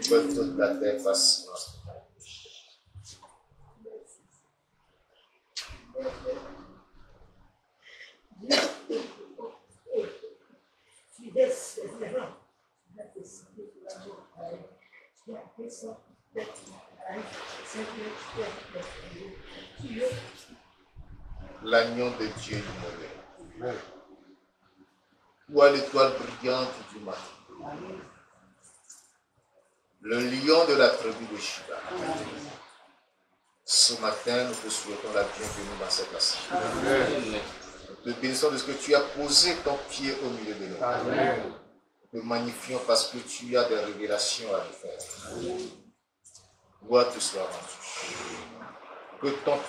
Que toute la terre fasse silence. L'agneau de Dieu immolé. Toi l'étoile brillante du matin. Le lion de la tribu de Juda. Ce matin, nous te souhaitons la bienvenue dans cette assemblée. Nous te bénissons de ce que tu as posé ton pied au milieu de nous. Amen. Nous te magnifions parce que tu as des révélations à nous faire. Gloire te soit rendue. Que ton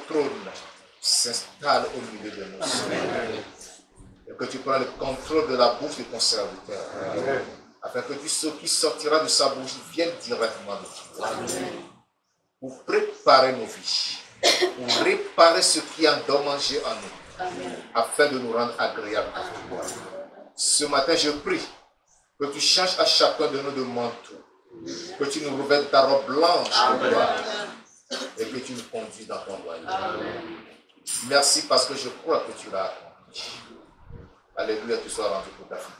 trône s'installe au milieu de nous. Amen. Et que tu prends le contrôle de la bouche de ton serviteur. Amen. Afin que tout ce qui sortira de sa bouche vienne directement de toi. Amen. Pour préparer nos vies, pour réparer ce qui est endommagé en nous, amen, afin de nous rendre agréables à toi. Ce matin, je prie que tu changes à chacun de nous de manteau, que tu nous revêtes ta robe blanche de gloire et que tu nous conduis dans ton royaume. Merci parce que je crois que tu l'as accompli. Alléluia, tu sois rendu pour ta fidélité.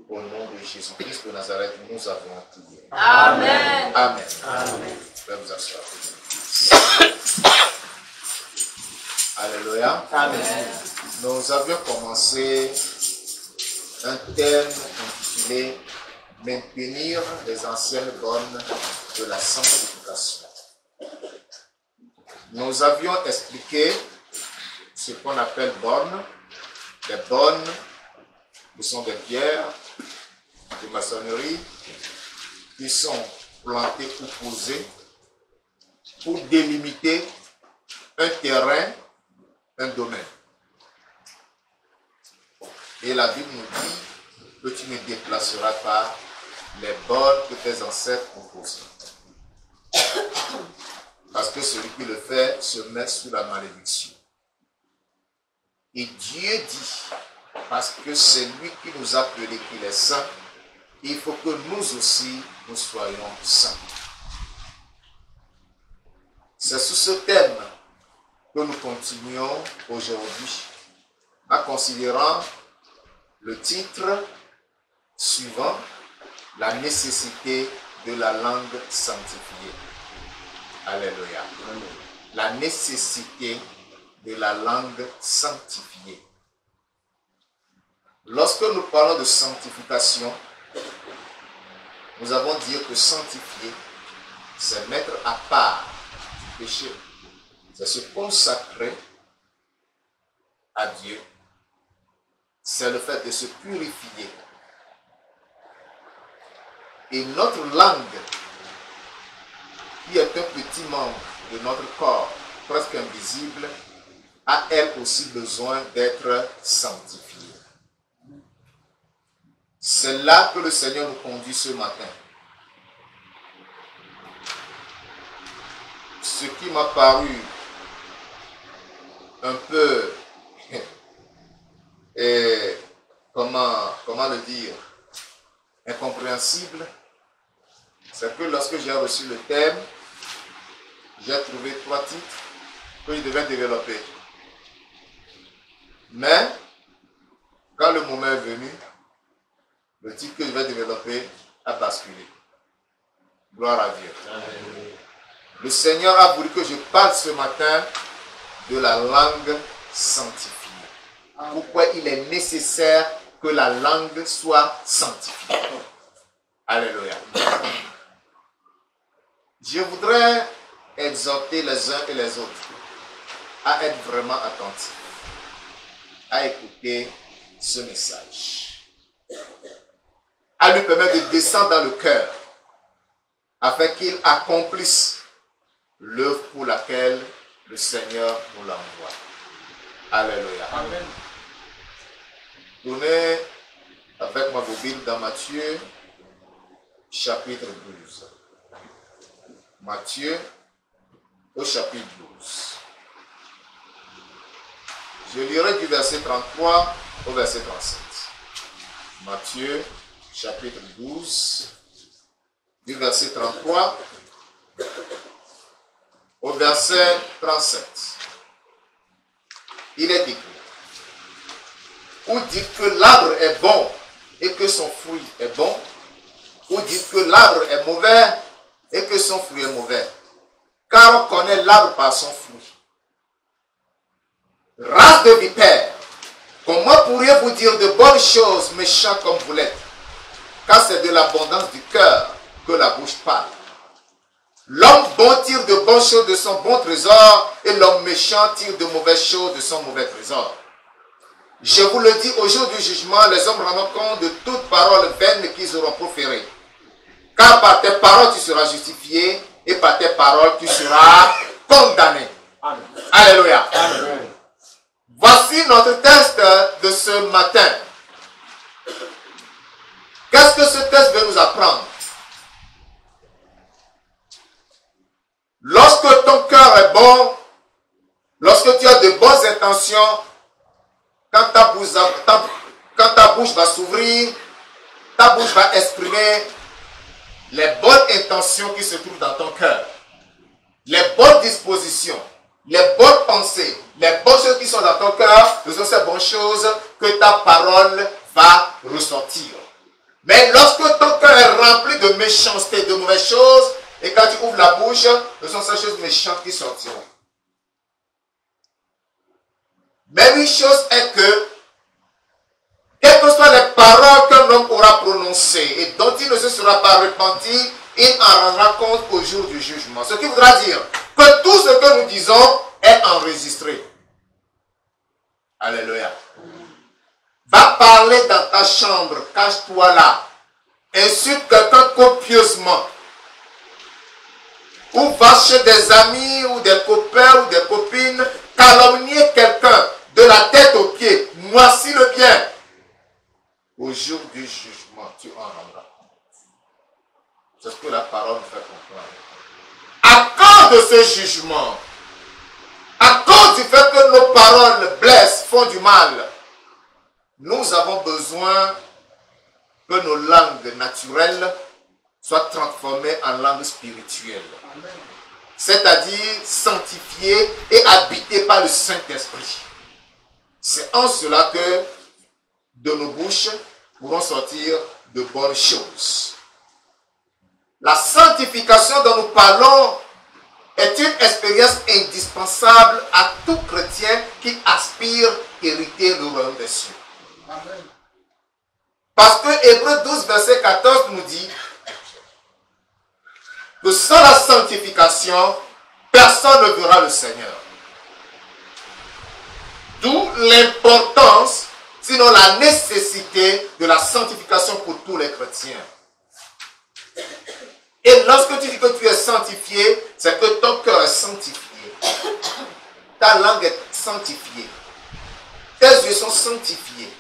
Au nom de Jésus-Christ de Nazareth, nous avons prié. Amen. Amen. Amen. Je vais vous asseoir. Alléluia. Amen. Nous avions commencé un thème intitulé « Maintenir les anciennes bornes de la sanctification ». Nous avions expliqué ce qu'on appelle bornes. Les bornes, ce sont des pierres de maçonnerie qui sont plantées ou posées pour délimiter un terrain, un domaine. Et la Bible nous dit que tu ne déplaceras pas les bornes que tes ancêtres ont posées. Parce que celui qui le fait se met sous la malédiction. Et Dieu dit, parce que c'est lui qui nous a appelés qu'il est saint, il faut que nous aussi, nous soyons saints. C'est sous ce thème que nous continuons aujourd'hui en considérant le titre suivant, la nécessité de la langue sanctifiée. Alléluia. La nécessité de la langue sanctifiée. Lorsque nous parlons de sanctification, nous avons dit que sanctifier, c'est mettre à part du péché. C'est se consacrer à Dieu. C'est le fait de se purifier. Et notre langue, qui est un petit membre de notre corps, presque invisible, a elle aussi besoin d'être sanctifiée. C'est là que le Seigneur nous conduit ce matin. Ce qui m'a paru un peu, comment le dire, incompréhensible, c'est que lorsque j'ai reçu le thème, j'ai trouvé 3 titres que je devais développer. Mais, quand le moment est venu, le titre que je vais développer a basculé. Gloire à Dieu. Amen. Le Seigneur a voulu que je parle ce matin de la langue sanctifiée. Pourquoi il est nécessaire que la langue soit sanctifiée. Alléluia. Je voudrais exhorter les uns et les autres à être vraiment attentifs, à écouter ce message, à lui permettre de descendre dans le cœur, afin qu'il accomplisse l'œuvre pour laquelle le Seigneur nous l'envoie. Alléluia. Amen. Tournez avec ma Bible dans Matthieu, chapitre 12. Matthieu, au chapitre 12. Je lirai du verset 33 au verset 37. Matthieu, chapitre 12, du verset 33 au verset 37. Il est écrit, ou dites que l'arbre est bon et que son fruit est bon, ou dites que l'arbre est mauvais et que son fruit est mauvais. Car on connaît l'arbre par son fruit. Race de vipères, comment pourriez-vous dire de bonnes choses, méchants comme vous l'êtes? Car c'est de l'abondance du cœur que la bouche parle. L'homme bon tire de bonnes choses de son bon trésor, et l'homme méchant tire de mauvaises choses de son mauvais trésor. Je vous le dis, au jour du jugement, les hommes rendront compte de toute parole vaine qu'ils auront proférée. Car par tes paroles tu seras justifié, et par tes paroles tu seras condamné. Amen. Alléluia. Amen. Voici notre texte de ce matin. Qu'est-ce que ce texte veut nous apprendre? Lorsque ton cœur est bon, lorsque tu as de bonnes intentions, quand ta bouche va s'ouvrir, ta bouche va exprimer les bonnes intentions qui se trouvent dans ton cœur, les bonnes dispositions, les bonnes pensées, les bonnes choses qui sont dans ton cœur, ce sont ces bonnes choses que ta parole va ressortir. Mais lorsque ton cœur est rempli de méchanceté, de mauvaises choses, et quand tu ouvres la bouche, ce sont ces choses méchantes qui sortiront. Mais une chose est que, quelles que soient les paroles qu'un homme aura prononcées et dont il ne se sera pas repenti, il en rendra compte au jour du jugement. Ce qui voudra dire que tout ce que nous disons est enregistré. Alléluia. Va parler dans ta chambre, cache-toi là. Insulte quelqu'un copieusement. Ou va chez des amis ou des copains ou des copines, calomnier quelqu'un de la tête aux pieds, moissis le bien. Au jour du jugement, tu en rendras compte. C'est ce que la parole nous fait comprendre. À cause de ce jugement, à cause du fait que nos paroles blessent, font du mal, nous avons besoin que nos langues naturelles soient transformées en langues spirituelles. C'est-à-dire sanctifiées et habitées par le Saint-Esprit. C'est en cela que de nos bouches pourront sortir de bonnes choses. La sanctification dont nous parlons est une expérience indispensable à tout chrétien qui aspire à hériter le royaume des cieux. Amen. Parce que Hébreux 12, verset 14 nous dit que sans la sanctification, personne ne verra le Seigneur. D'où l'importance, sinon la nécessité de la sanctification pour tous les chrétiens. Et lorsque tu dis que tu es sanctifié, c'est que ton cœur est sanctifié. Ta langue est sanctifiée. Tes yeux sont sanctifiés.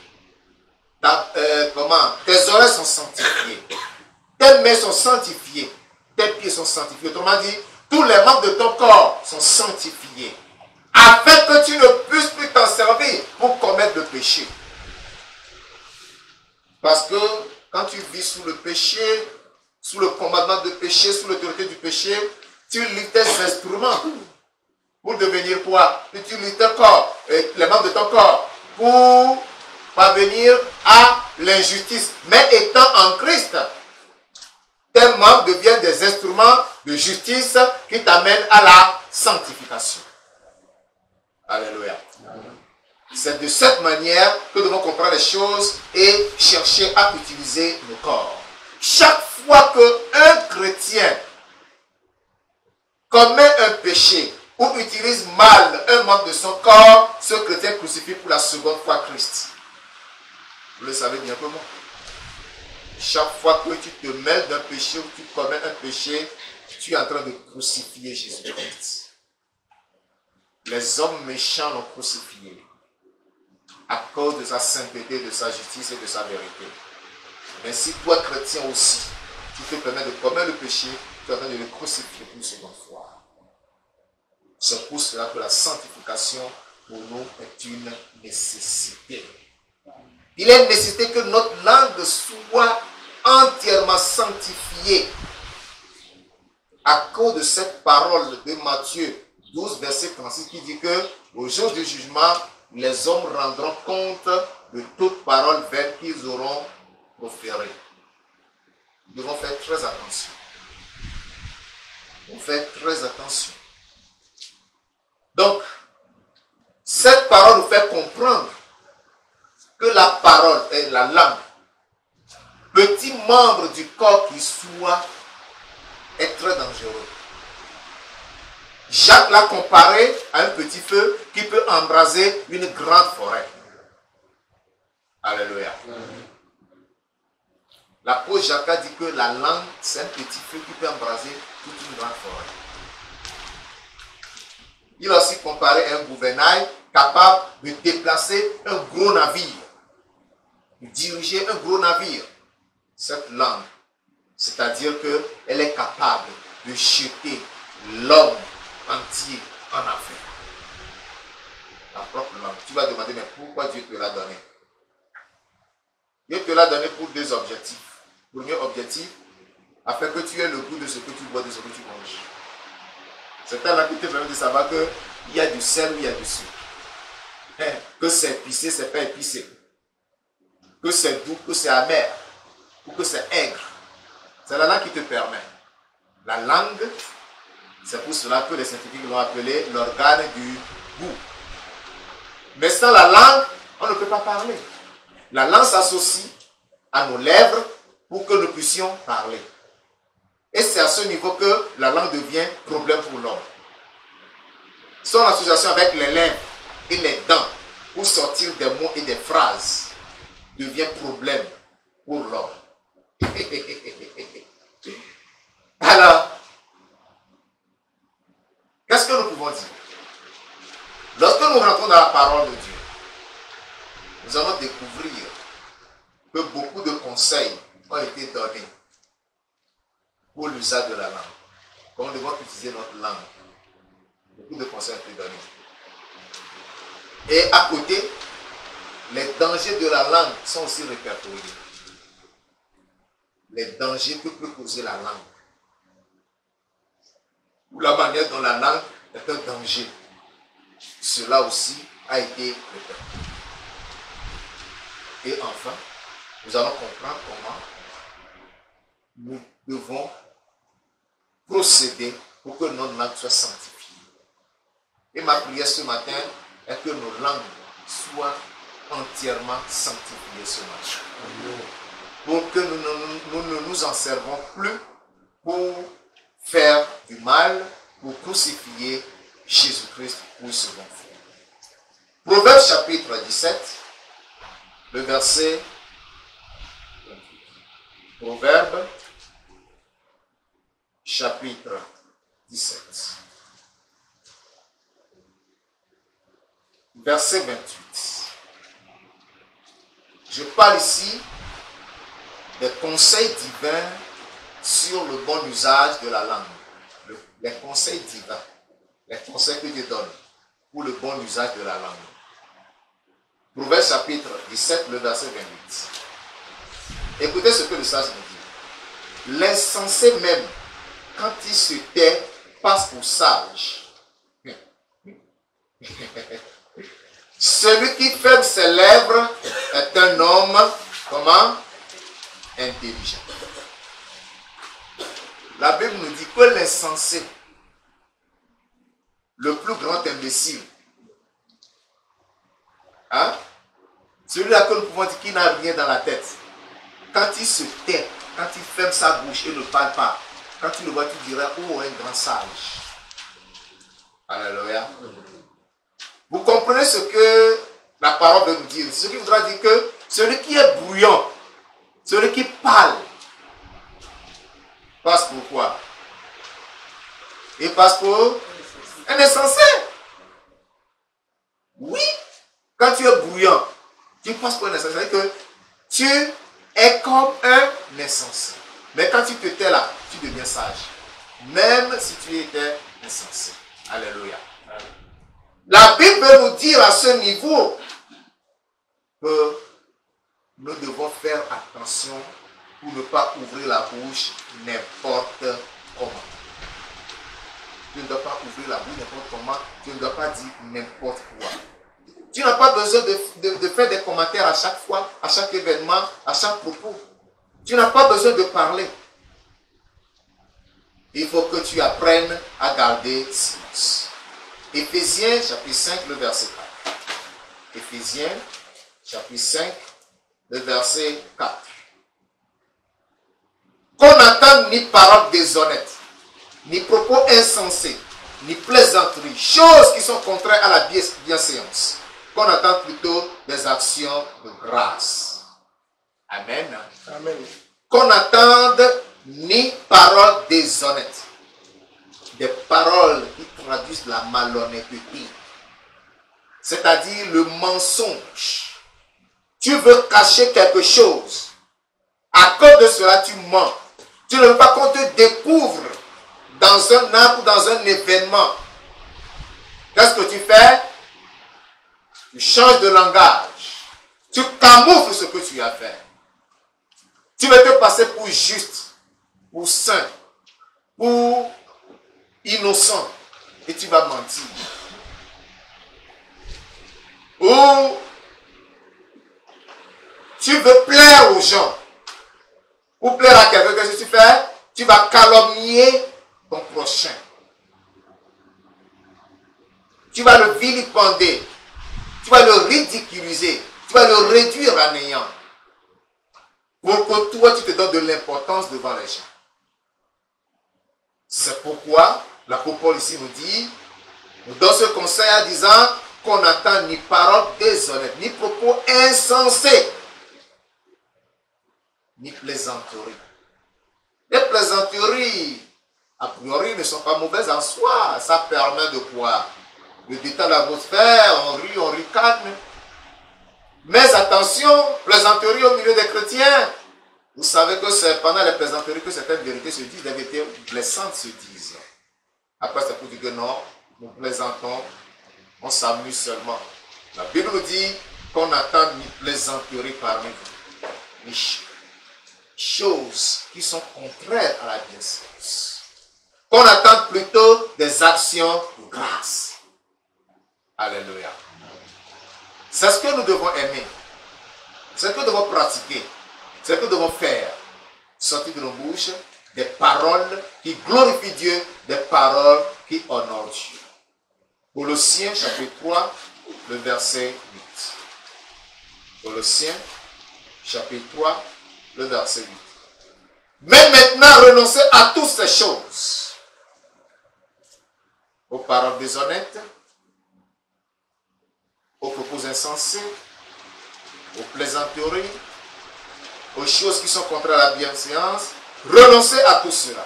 Tes oreilles sont sanctifiées. Tes mains sont sanctifiées. Tes pieds sont sanctifiés. Autrement dit, tous les membres de ton corps sont sanctifiés. Afin que tu ne puisses plus t'en servir pour commettre le péché. Parce que quand tu vis sous le péché, sous le commandement de péché, sous l'autorité du péché, tu lis tes instruments pour devenir quoi? Tu utilises ton corps, les membres de ton corps, pour parvenir à l'injustice. Mais étant en Christ, tes membres deviennent des instruments de justice qui t'amènent à la sanctification. Alléluia. C'est de cette manière que nous devons comprendre les choses et chercher à utiliser nos corps. Chaque fois qu'un chrétien commet un péché ou utilise mal un membre de son corps, ce chrétien crucifie pour la seconde fois Christ. Vous le savez bien comment. Chaque fois que tu te mêles d'un péché ou tu commets un péché, tu es en train de crucifier Jésus-Christ. Les hommes méchants l'ont crucifié à cause de sa sainteté, de sa justice et de sa vérité. Mais si toi, chrétien aussi, tu te permets de commettre le péché, tu es en train de le crucifier une seconde fois. C'est pour cela que la sanctification pour nous est une nécessité. Il est nécessaire que notre langue soit entièrement sanctifiée à cause de cette parole de Matthieu 12, verset 36, qui dit que au jour du jugement, les hommes rendront compte de toute parole vaine qu'ils auront proférée. Nous devons faire très attention. Nous devons faire très attention. Donc, cette parole nous fait comprendre que la parole est la langue. Petit membre du corps qui soit est très dangereux. Jacques l'a comparé à un petit feu qui peut embraser une grande forêt. Alléluia. L'apôtre Jacques a dit que la langue, c'est un petit feu qui peut embraser toute une grande forêt. Il a aussi comparé un gouvernail capable de déplacer un gros navire, de diriger un gros navire. Cette langue, c'est-à-dire qu'elle est capable de jeter l'homme entier en enfer. La propre langue. Tu vas demander, mais pourquoi Dieu te l'a donné? Dieu te l'a donné pour deux objectifs. Premier objectif, afin que tu aies le goût de ce que tu bois, de ce que tu manges. C'est un là qui te permet de savoir qu'il y a du sel ou il y a du sucre. Que c'est épicé, c'est pas épicé. Que c'est doux, que c'est amer. Ou que c'est aigre. C'est la langue qui te permet. La langue, c'est pour cela que les scientifiques l'ont appelé l'organe du goût. Mais sans la langue, on ne peut pas parler. La langue s'associe à nos lèvres pour que nous puissions parler. Et c'est à ce niveau que la langue devient problème pour l'homme. Son association avec les lèvres et les dents pour sortir des mots et des phrases devient problème pour l'homme. Alors, qu'est-ce que nous pouvons dire? Lorsque nous rentrons dans la parole de Dieu, nous allons découvrir que beaucoup de conseils ont été donnés pour l'usage de la langue. Comment nous devons utiliser notre langue. Beaucoup de conseils ont été donnés. Et à côté, les dangers de la langue sont aussi répertoriés. Les dangers que peut causer la langue. Ou la manière dont la langue est un danger. Cela aussi a été répertorié. Et enfin, nous allons comprendre comment nous devons procéder pour que notre langue soit sanctifiée. Et ma prière ce matin est que nos langues soient entièrement sanctifiées ce matin. Pour que nous ne nous en servons plus pour faire du mal, pour crucifier Jésus-Christ pour une seconde fois. Proverbe chapitre 17, le verset 28. Proverbe chapitre 17. Verset 28. Je parle ici des conseils divins sur le bon usage de la langue. Les conseils divins. Les conseils que Dieu donne pour le bon usage de la langue. Proverbe chapitre 17, le verset 28. Écoutez ce que le sage nous dit. L'insensé même, quand il se tait, passe pour sage. Celui qui ferme ses lèvres est un homme, comment? Intelligent. La Bible nous dit que l'insensé, le plus grand imbécile, hein? Celui-là que nous pouvons dire qu'il n'a rien dans la tête, quand il se tait, quand il ferme sa bouche et ne parle pas, quand tu le vois, tu dirais, oh, un grand sage. Alléluia. Vous comprenez ce que la parole veut nous dire? Ce qui voudra dire que celui qui est bruyant, celui qui parle, passe pour quoi? Il passe pour un insensé. Oui, quand tu es bruyant, tu passes pour un insensé. C'est-à-dire que tu es comme un insensé. Mais quand tu te tais là, tu deviens sage. Même si tu étais insensé. Alléluia. La Bible veut nous dire à ce niveau que nous devons faire attention pour ne pas ouvrir la bouche n'importe comment. Tu ne dois pas ouvrir la bouche n'importe comment. Tu ne dois pas dire n'importe quoi. Tu n'as pas besoin de faire des commentaires à chaque fois, à chaque événement, à chaque propos. Tu n'as pas besoin de parler. Il faut que tu apprennes à garder silence. Éphésiens chapitre 5, le verset 4. Éphésiens chapitre 5, le verset 4. Qu'on n'entende ni paroles déshonnêtes, ni propos insensés, ni plaisanteries, choses qui sont contraires à la bienséance. Qu'on attend plutôt des actions de grâce. Amen. Amen. Qu'on n'entende ni paroles déshonnêtes. Des paroles qui traduisent la malhonnêteté. C'est-à-dire le mensonge. Tu veux cacher quelque chose. À cause de cela, tu mens. Tu ne veux pas qu'on te découvre dans un acte ou dans un événement. Qu'est-ce que tu fais? Tu changes de langage. Tu camoufles ce que tu as fait. Tu veux te passer pour juste, pour saint, pour innocent. Et tu vas mentir. Ou tu veux plaire aux gens. Pour plaire à quelqu'un, qu'est-ce que tu fais? Tu vas calomnier ton prochain. Tu vas le vilipender. Tu vas le ridiculiser. Tu vas le réduire à néant. Pour que toi, tu te donnes de l'importance devant les gens. C'est pourquoi l'apôtre Paul ici nous dit, nous donne ce conseil en disant qu'on n'entend ni paroles déshonnêtes, ni propos insensés, ni plaisanteries. Les plaisanteries, a priori, ne sont pas mauvaises en soi. Ça permet de quoi? De détendre l'atmosphère, on rit, on ricane. Mais attention, plaisanteries au milieu des chrétiens. Vous savez que c'est pendant les plaisanteries que certaines vérités se disent, des vérités blessantes se disent. Après, c'est pour dire que non, nous plaisantons, on s'amuse seulement. La Bible nous dit qu'on n'entend ni plaisanteries parmi vous, ni choses qui sont contraires à la bienséance. Qu'on attend plutôt des actions de grâce. Alléluia. C'est ce que nous devons aimer. C'est ce que nous devons pratiquer. C'est ce que nous devons faire. Sortir de nos bouches des paroles qui glorifient Dieu, des paroles qui honorent Dieu. Colossiens chapitre 3, le verset 8. Colossiens chapitre 3, le verset 8. Mais maintenant, renoncez à toutes ces choses. Aux paroles déshonnêtes, aux propos insensés, aux plaisanteries, aux choses qui sont contraires à la bienséance. Renoncez à tout cela.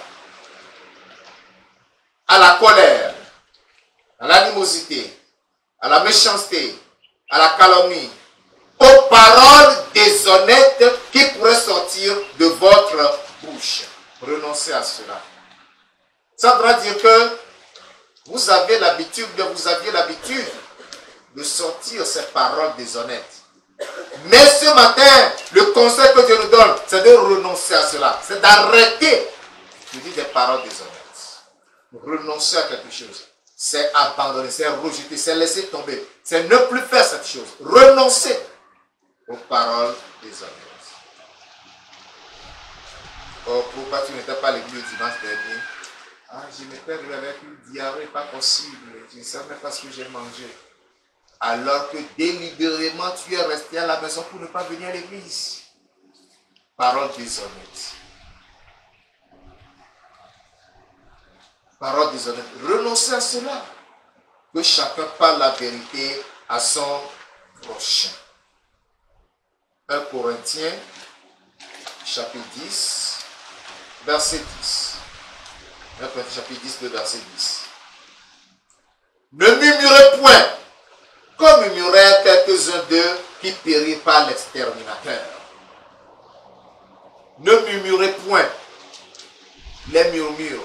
À la colère, à l'animosité, à la méchanceté, à la calomnie, aux paroles déshonnêtes qui pourraient sortir de votre bouche. Renoncez à cela. Ça voudra dire que vous aviez l'habitude de sortir ces paroles déshonnêtes. Mais ce matin, le conseil que Dieu nous donne, c'est de renoncer à cela. C'est d'arrêter de dire des paroles déshonnêtes. Renoncer à quelque chose. C'est abandonner, c'est rejeter, c'est laisser tomber. C'est ne plus faire cette chose. Renoncer aux paroles déshonnêtes. Oh, pourquoi tu n'étais pas à l'église le dimanche dernier? Ah, je m'étais réveillé avec une diarrhée, pas possible. Je ne savais pas ce que j'ai mangé. Alors que délibérément, tu es resté à la maison pour ne pas venir à l'église. Parole déshonnête. Parole déshonnête. Renoncez à cela. Que chacun parle la vérité à son prochain. 1 Corinthiens, chapitre 10, verset 10. 1 Corinthiens, chapitre 10, le verset 10. Ne murmurez point, comme murmurèrent quelques-uns d'eux qui périrent par l'exterminateur. Ne murmurez point les murmures.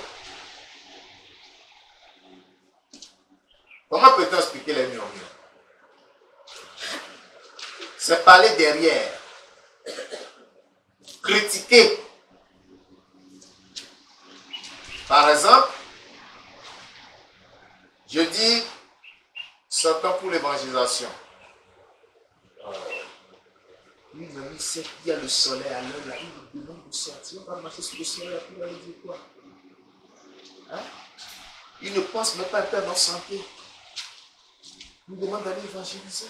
Comment peut-on expliquer les murmures? C'est parler derrière, critiquer. Par exemple, important pour l'évangélisation. Oui, mais il sait qu'il y a le soleil à l'heure là, il nous demande de sortir, on va marcher sur le soleil, après il va dire quoi? Hein? Il ne pense même pas à perdre notre santé. Il nous demande d'aller évangéliser.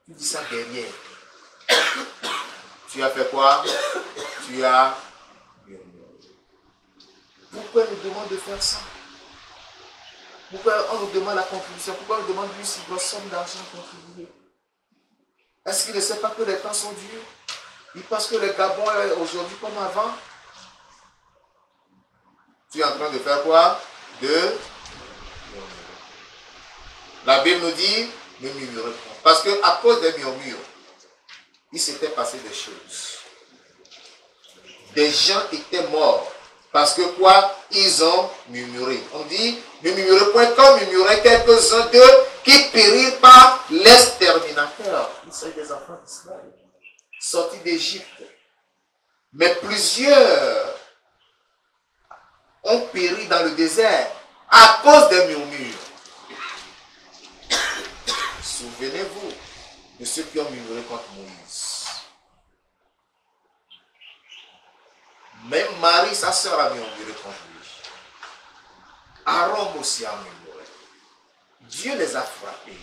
Tu dis ça derrière. Tu as fait quoi? Tu as... Pourquoi il nous demande de faire ça? Pourquoi on nous demande la contribution? Pourquoi on nous demande une si grosse somme d'argent à contribuer? Est-ce qu'il ne sait pas que les temps sont durs? Il pense que le Gabon est aujourd'hui comme avant. Tu es en train de faire quoi? La Bible nous dit, ne murmurez pas. Parce qu'à cause des murmures, il s'était passé des choses. Des gens étaient morts. Parce que quoi? Ils ont murmuré. On dit, ne murmurez point comme murmuraient quelques-uns d'eux qui périrent par l'exterminateur. Ils sont des enfants d'Israël, sortis d'Égypte. Mais plusieurs ont péri dans le désert à cause des murmures. Souvenez-vous de ceux qui ont murmuré contre Moïse. Même Marie, sa sœur, a murmuré contre lui. Aaron aussi a murmuré. Dieu les a frappés.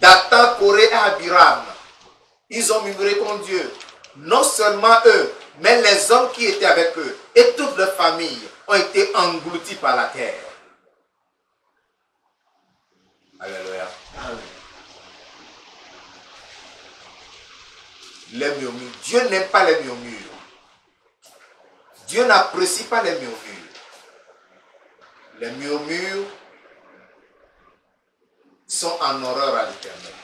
Dathan, Corée et Abiram, ils ont murmuré contre Dieu. Non seulement eux, mais les hommes qui étaient avec eux et toute leur famille ont été engloutis par la terre. Alléluia. Les murmures. Dieu n'aime pas les murmures. Dieu n'apprécie pas les murmures. Les murmures sont en horreur à l'Éternel.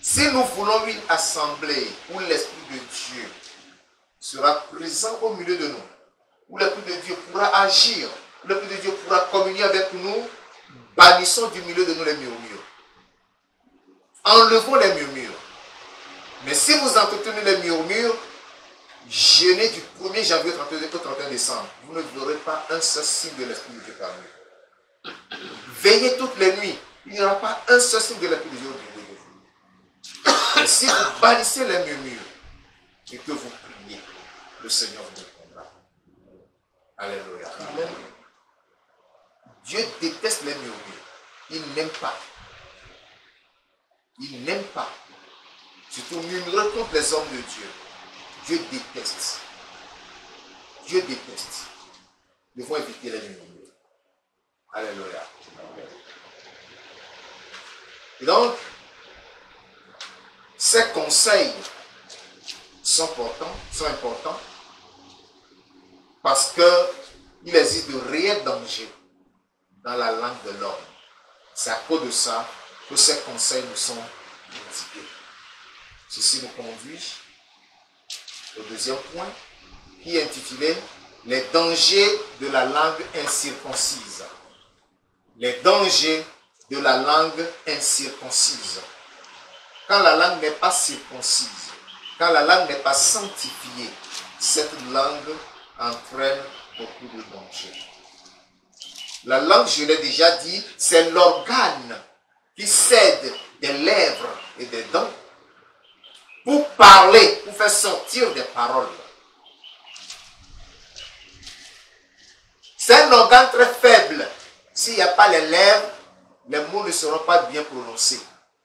Si nous voulons une assemblée où l'Esprit de Dieu sera présent au milieu de nous, où l'Esprit de Dieu pourra agir, où l'Esprit de Dieu pourra communier avec nous, bannissons du milieu de nous les murmures. Enlevons les murmures. Mais si vous entretenez les murmures, jeûnez du 1er janvier au 31 décembre. Vous ne verrez pas un seul signe de l'Esprit de Dieu parmi vous. Veillez toutes les nuits. Il n'y aura pas un seul signe de l'Esprit de Dieu au milieu de vous. Et si vous bannissez les murmures et que vous priez, le Seigneur vous répondra. Alléluia. Amen. Dieu déteste les murmures. Il n'aime pas. Il n'aime pas. Surtout murmurer contre les hommes de Dieu. Dieu déteste. Dieu déteste. Nous devons éviter les murmures. Alléluia. Et donc, ces conseils sont importants parce qu'il existe de réels dangers dans la langue de l'homme. C'est à cause de ça que ces conseils nous sont indiqués. Ceci nous conduit au deuxième point qui est intitulé « Les dangers de la langue incirconcise ». Les dangers de la langue incirconcise. Quand la langue n'est pas circoncise, quand la langue n'est pas sanctifiée, cette langue entraîne beaucoup de dangers. La langue, je l'ai déjà dit, c'est l'organe qui cède des lèvres et des dents pour parler, pour faire sortir des paroles. C'est un organe très faible. S'il n'y a pas les lèvres, les mots ne seront pas bien prononcés.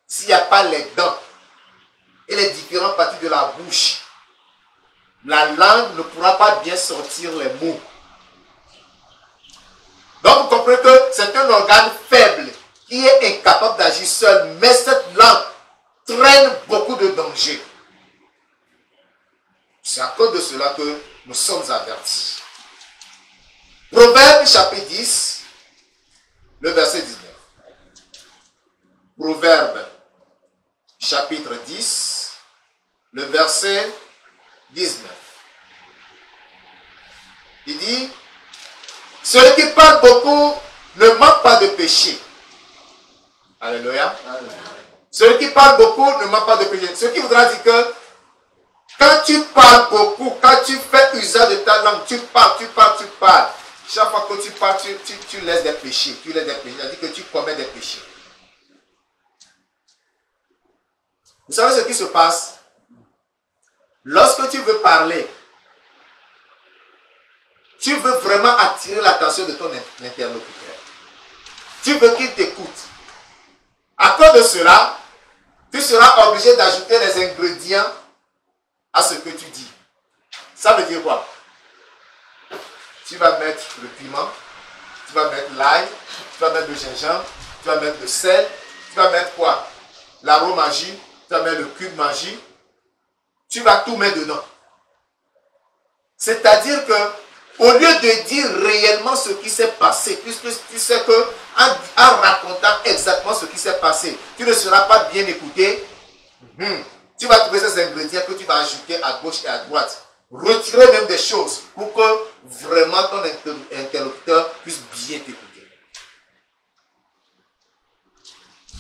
S'il n'y a pas les dents et les différentes parties de la bouche, la langue ne pourra pas bien sortir les mots. Donc vous comprenez que c'est un organe faible qui est incapable d'agir seul, mais cette langue traîne beaucoup de dangers. C'est à cause de cela que nous sommes avertis. Proverbe chapitre 10, le verset 19. Proverbe chapitre 10, le verset 19. Il dit, celui qui parle beaucoup ne manque pas de péché. Alléluia. Celui qui parle beaucoup ne manque pas de péché. Ce qui voudra dire que quand tu parles beaucoup, quand tu fais usage de ta langue, tu parles. Chaque fois que tu parles, tu laisses des péchés. Tu laisses des péchés. C'est-à-dire que tu commets des péchés. Vous savez ce qui se passe? Lorsque tu veux parler, tu veux vraiment attirer l'attention de ton interlocuteur. Tu veux qu'il t'écoute. À cause de cela, tu seras obligé d'ajouter les ingrédients à ce que tu dis. Ça veut dire quoi? Tu vas mettre le piment, tu vas mettre l'ail, tu vas mettre le gingembre, tu vas mettre le sel, tu vas mettre quoi? L'arôme magie, tu vas mettre le cube magie. Tu vas tout mettre dedans. C'est-à-dire que, au lieu de dire réellement ce qui s'est passé, puisque tu sais que en racontant exactement ce qui s'est passé, tu ne seras pas bien écouté, tu vas trouver ces ingrédients que tu vas ajouter à gauche et à droite. Retirer même des choses pour que vraiment ton interlocuteur puisse bien t'écouter.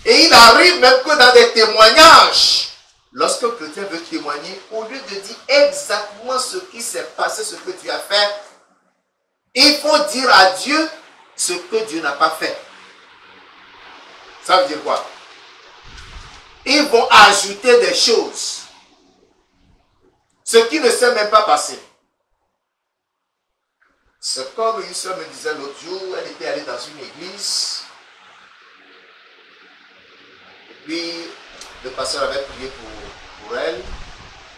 Et il arrive même que dans des témoignages, lorsque le chrétien veut témoigner, au lieu de dire exactement ce qui s'est passé, ce que tu as fait, il faut dire à Dieu ce que Dieu n'a pas fait. Ça veut dire quoi? Ils vont ajouter des choses. Ce qui ne s'est même pas passé. C'est comme une soeur me disait l'autre jour, elle était allée dans une église. Et puis, le pasteur avait prié pour elle.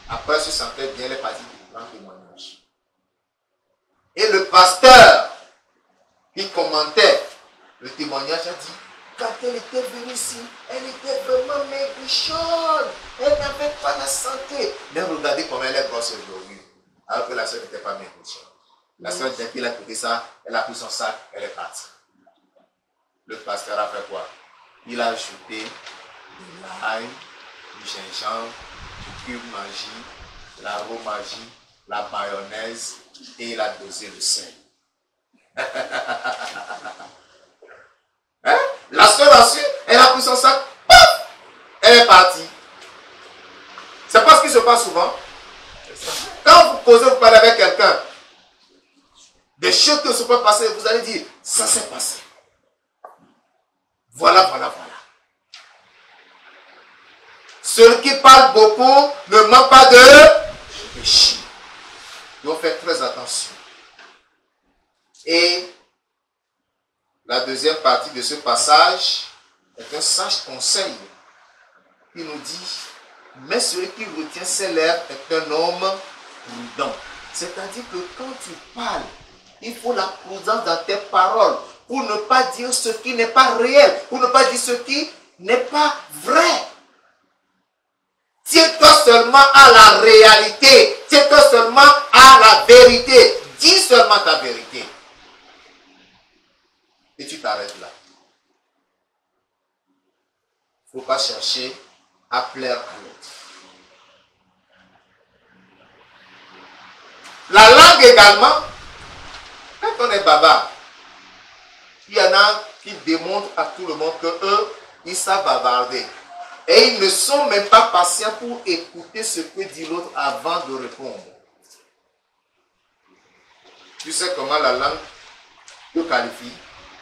Après, elle se sentait bien, elle est partie pour prendre témoignage. Et le pasteur qui commentait le témoignage a dit, quand elle était venue ici, elle était vraiment maigrichonne. Elle n'avait pas la santé. Mais regardez comment elle est grosse aujourd'hui. Alors que la soeur n'était pas maigrichonne. La soeur, dès qu'il a écouté ça, elle a pris son sac, elle est partie. Le pasteur a fait quoi? Il a ajouté de l'ail, du gingembre, du cube magie, l'arôme magie, la mayonnaise et il a dosé le sel. Hein? La soeur ensuite, elle a pris son sac, paf, elle est partie. C'est pas ce qui se passe souvent. Quand vous causez, vous parlez avec quelqu'un, des choses qui se peuvent passer, vous allez dire, ça s'est passé. Voilà, voilà, voilà. Celui qui parle beaucoup ne manque pas de péché. Donc faites très attention. Et la deuxième partie de ce passage est un sage conseil. Il nous dit, mais celui qui retient ses lèvres est un homme prudent. C'est-à-dire que quand tu parles, il faut la prudence dans tes paroles pour ne pas dire ce qui n'est pas réel, pour ne pas dire ce qui n'est pas vrai. Tiens-toi seulement à la réalité, tiens-toi seulement à la vérité, dis seulement ta vérité. Et tu t'arrêtes là. Il ne faut pas chercher à plaire à l'autre. La langue également, quand on est bavard, il y en a qui démontrent à tout le monde que eux, ils savent bavarder. Et ils ne sont même pas patients pour écouter ce que dit l'autre avant de répondre. Tu sais comment la langue te qualifie,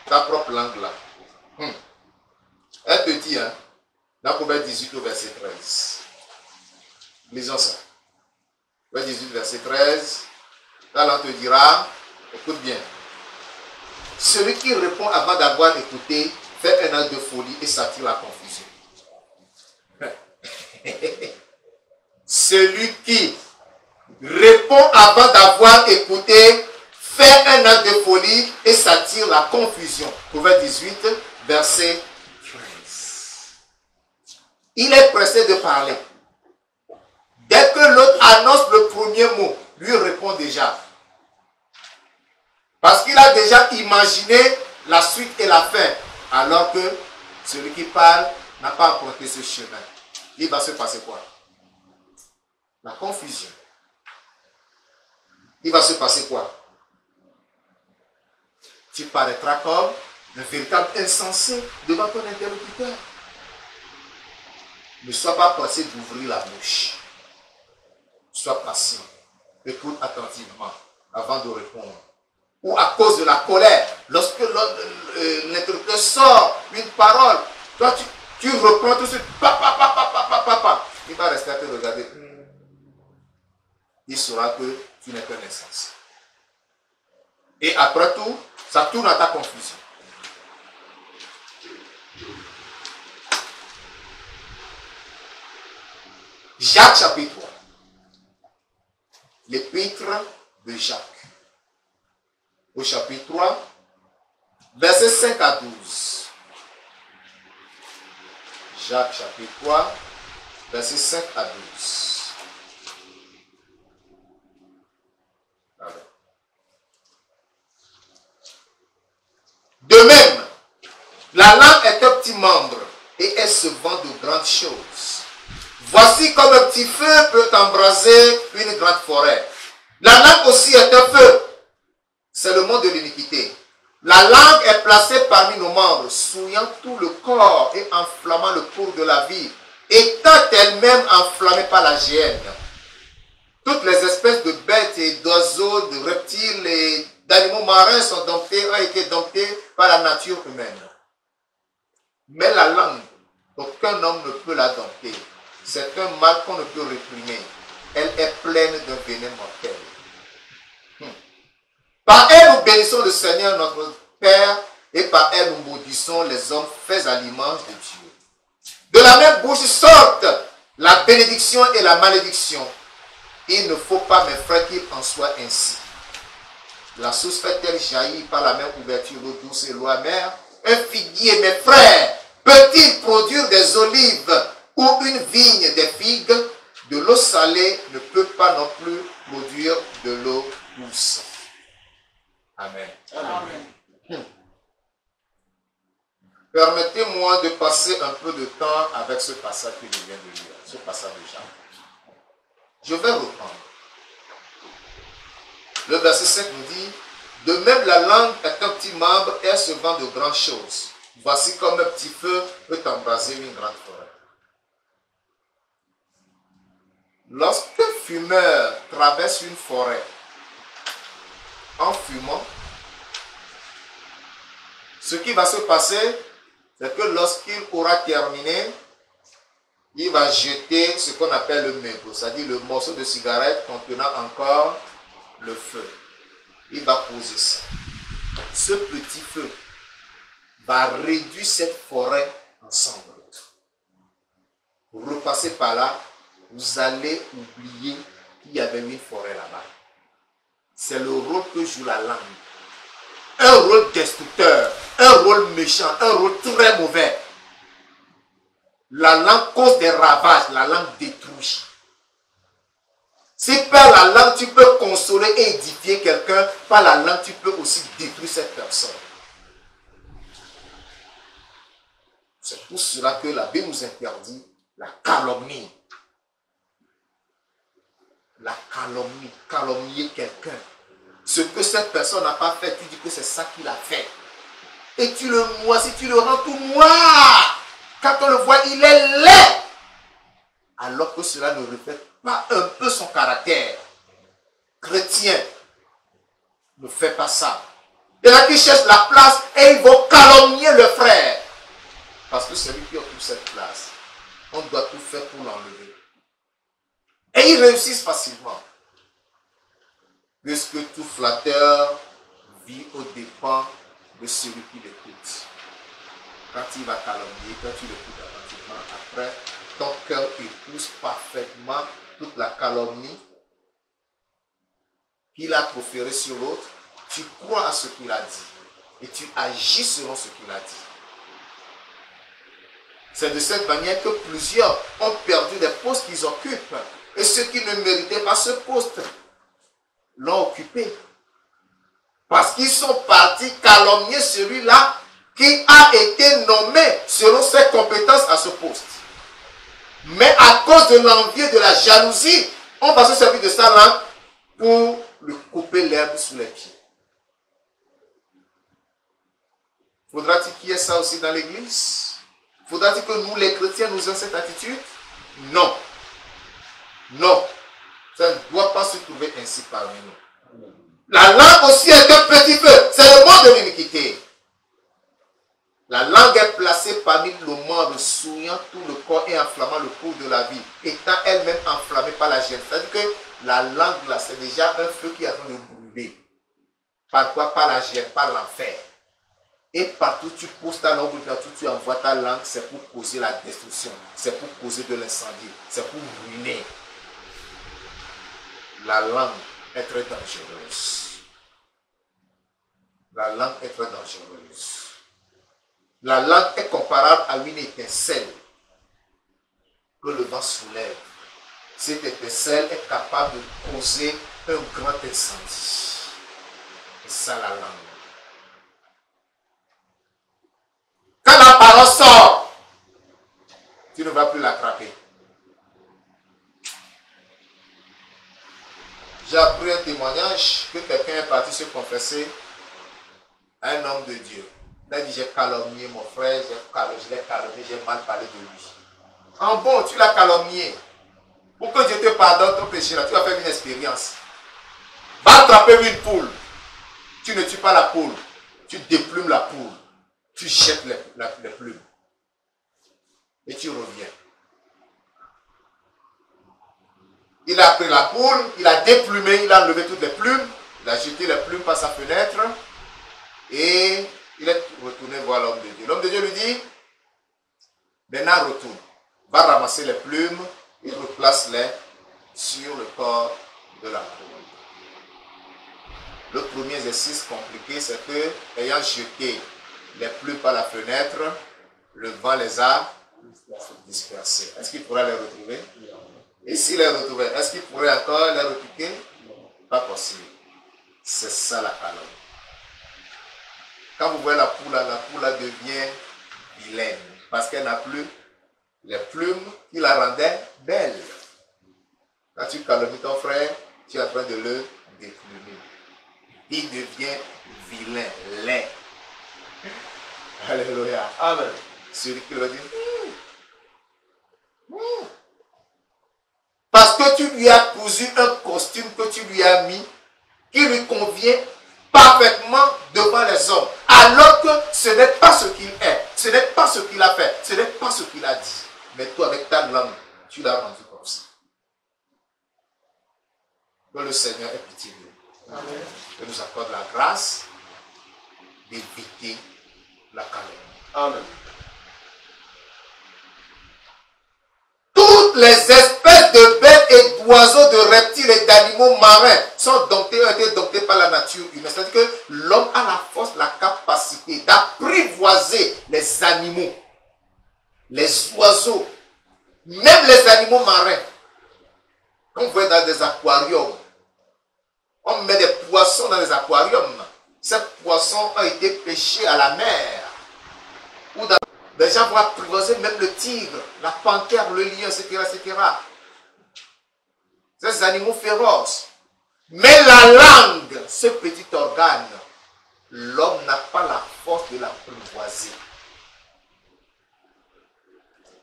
ta propre langue là. Elle te dit, hein, dans Proverbe 18 au verset 13. Lisons ça. Proverbe 18, verset 13. La langue te dira, écoute bien. Celui qui répond avant d'avoir écouté fait un acte de folie et s'attire la confusion. Celui qui répond avant d'avoir écouté fait un acte de folie et s'attire la confusion. Proverbe 18, verset 13. Il est pressé de parler. Dès que l'autre annonce le premier mot, lui répond déjà. Parce qu'il a déjà imaginé la suite et la fin. Alors que celui qui parle n'a pas emprunté ce chemin. Il va se passer quoi? La confusion. Il va se passer quoi? Tu paraîtras comme un véritable insensé devant ton interlocuteur. Ne sois pas pressé d'ouvrir la bouche. Sois patient. Écoute attentivement avant de répondre. Ou à cause de la colère, lorsque l'interlocuteur sort une parole, toi tu reprends tout de suite, papa. il va rester à te regarder. Il saura que tu n'es qu'un insensé. Et après tout, ça tourne à ta confusion. Jacques chapitre 3. L'épître de Jacques. Au chapitre 3, versets 5 à 12. Jacques chapitre 3, versets 5 à 12. Alors. De même, la langue est un petit membre et elle se vend de grandes choses. Voici comme un petit feu peut embraser une grande forêt. La langue aussi est un feu. C'est le monde de l'iniquité. La langue est placée parmi nos membres, souillant tout le corps et enflammant le cours de la vie, étant elle-même enflammée par la géhenne. Toutes les espèces de bêtes et d'oiseaux, de reptiles et d'animaux marins ont été domptés par la nature humaine. Mais la langue, aucun homme ne peut la dompter. C'est un mal qu'on ne peut réprimer. Elle est pleine d'un venin mortel. Par elle, nous bénissons le Seigneur notre Père, et par elle, nous maudissons les hommes faits à l'image de Dieu. De la même bouche sortent la bénédiction et la malédiction. Il ne faut pas, mes frères, qu'il en soit ainsi. La source fait-elle jaillir par la même ouverture l'eau douce et l'eau amère? Un figuier, mes frères, peut-il produire des olives ou une vigne des figues? De l'eau salée ne peut pas non plus produire de l'eau douce. Amen. Amen. Permettez-moi de passer un peu de temps avec ce passage que je viens de lire, ce passage de Jacques. Je vais reprendre. Le verset 5 nous dit, de même la langue est un petit membre et elle se vend de grandes choses. Voici comme un petit feu peut embraser une grande forêt. Lorsqu'un fumeur traverse une forêt en fumant, ce qui va se passer, c'est que lorsqu'il aura terminé, il va jeter ce qu'on appelle le mégot, c'est-à-dire le morceau de cigarette contenant encore le feu. Il va poser ça. Ce petit feu va réduire cette forêt en cendres. Vous repassez par là, vous allez oublier qu'il y avait une forêt là-bas. C'est le rôle que joue la langue. Un rôle destructeur, un rôle méchant, un rôle très mauvais. La langue cause des ravages, la langue détruit. Si par la langue tu peux consoler et édifier quelqu'un, par la langue tu peux aussi détruire cette personne. C'est pour cela que la Bible nous interdit la calomnie. La calomnie, calomnier quelqu'un. Ce que cette personne n'a pas fait, tu dis que c'est ça qu'il a fait. Et tu le moisis, tu le rends tout noir. Quand on le voit, il est laid. Alors que cela ne reflète pas un peu son caractère. Chrétien ne fait pas ça. Il y en a qui cherchent la place et ils vont calomnier le frère. Parce que c'est lui qui occupe cette place. On doit tout faire pour l'enlever. Et ils réussissent facilement. Puisque tout flatteur vit aux dépens de celui qui l'écoute. Quand il va calomnier, quand tu l'écoutes attentivement, après, ton cœur épouse parfaitement toute la calomnie qu'il a proférée sur l'autre. Tu crois à ce qu'il a dit et tu agis selon ce qu'il a dit. C'est de cette manière que plusieurs ont perdu des postes qu'ils occupent. Et ceux qui ne méritaient pas ce poste l'ont occupé. Parce qu'ils sont partis calomnier celui-là qui a été nommé selon ses compétences à ce poste. Mais à cause de l'envie et de la jalousie, on va se servir de ça là pour lui couper l'herbe sous les pieds. Faudra-t-il qu'il y ait ça aussi dans l'église? Faudra-t-il que nous les chrétiens nous ayons cette attitude? Non. Non. Ça ne doit pas se trouver ainsi parmi nous. La langue aussi est un petit feu. C'est le monde de l'iniquité. La langue est placée parmi le membre, souillant tout le corps et enflammant le cours de la vie, étant elle-même enflammée par la gêne. C'est-à-dire que la langue, là, c'est déjà un feu qui est en train de brûler. Par quoi? Par la gêne, par l'enfer. Et partout tu poses ta langue, partout tu envoies ta langue, c'est pour causer la destruction, c'est pour causer de l'incendie, c'est pour ruiner. La langue est très dangereuse. La langue est très dangereuse. La langue est comparable à une étincelle que le vent soulève. Cette étincelle est capable de causer un grand incendie. C'est ça la langue. Quand la parole sort, tu ne vas plus l'attraper. J'ai appris un témoignage que quelqu'un est parti se confesser à un homme de Dieu. Il a dit, j'ai calomnié mon frère, je l'ai calomnié, j'ai mal parlé de lui. En bon, tu l'as calomnié. Pour que Dieu te pardonne ton péché, là, tu vas faire une expérience. Va attraper une poule. Tu ne tues pas la poule. Tu déplumes la poule. Tu jettes les plumes. Et tu reviens. Il a pris la poule, il a déplumé, il a enlevé toutes les plumes. Il a jeté les plumes par sa fenêtre. Et il est retourné voir l'homme de Dieu. L'homme de Dieu lui dit, maintenant retourne. Va ramasser les plumes et replace-les sur le corps de la poule. Le premier exercice compliqué, c'est que, ayant jeté les plumes par la fenêtre, le vent les a dispersées. Est-ce qu'il pourra les retrouver? Et s'il les retrouvait, est-ce qu'il pourrait encore les repiquer? Pas possible. C'est ça la calomnie. Quand vous voyez la poule devient vilaine parce qu'elle n'a plus les plumes qui la rendaient belle. Quand tu calomnies ton frère, tu es en train de le déplumer. Il devient vilain, laid. Alléluia. Amen. Celui qui le dit. Parce que tu lui as cousu un costume que tu lui as mis, qui lui convient parfaitement devant les hommes. Alors que ce n'est pas ce qu'il est, ce n'est pas ce qu'il a fait, ce n'est pas ce qu'il a dit. Mais toi, avec ta langue, tu l'as rendu comme ça. Que le Seigneur ait pitié de nous. Amen. Que nous accorde la grâce d'éviter la calomnie. Amen. Toutes les espèces de bêtes et d'oiseaux, de reptiles et d'animaux marins ont été domptés par la nature humaine. C'est-à-dire que l'homme a la force, la capacité d'apprivoiser les animaux, les oiseaux, même les animaux marins. Quand vous voyez dans des aquariums, on met des poissons dans les aquariums. Ces poissons ont été pêchés à la mer. Ou dans... Les gens vont apprivoiser même le tigre, la panthère, le lion, etc., etc. Ces animaux féroces. Mais la langue, ce petit organe, l'homme n'a pas la force de l'apprivoiser.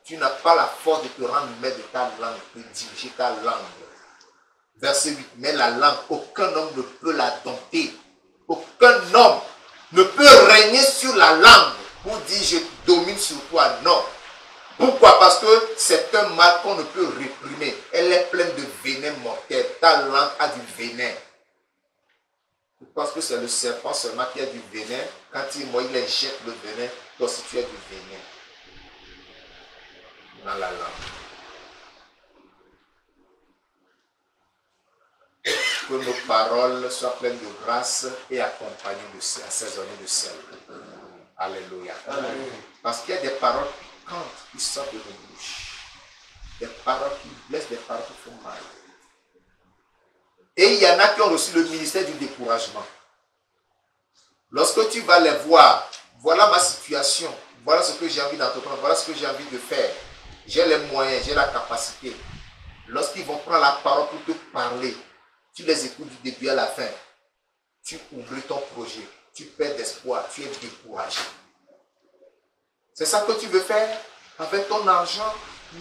Tu n'as pas la force de te rendre maître de ta langue, de diriger ta langue. Verset 8. Mais la langue, aucun homme ne peut la dompter. Aucun homme ne peut régner sur la langue pour dire je domine sur toi. Non. Pourquoi? Parce que c'est un mal qu'on ne peut réprimer. Elle est pleine de venin mortel. Ta langue a du venin. Je pense que c'est le serpent seulement qui a du venin. Quand il injecte le venin, toi aussi tu as du venin dans la langue. Que nos paroles soient pleines de grâce et accompagnées de sel, assaisonnées de sel. Alléluia. Amen. Parce qu'il y a des paroles piquantes qui sortent de nos bouches. Des paroles qui blessent, des paroles qui font mal. Et il y en a qui ont reçu le ministère du découragement. Lorsque tu vas les voir, voilà ma situation, voilà ce que j'ai envie d'entreprendre, voilà ce que j'ai envie de faire. J'ai les moyens, j'ai la capacité. Lorsqu'ils vont prendre la parole pour te parler, tu les écoutes du début à la fin. Tu oublies ton projet. Tu perds d'espoir. Tu es découragé. C'est ça que tu veux faire avec ton argent,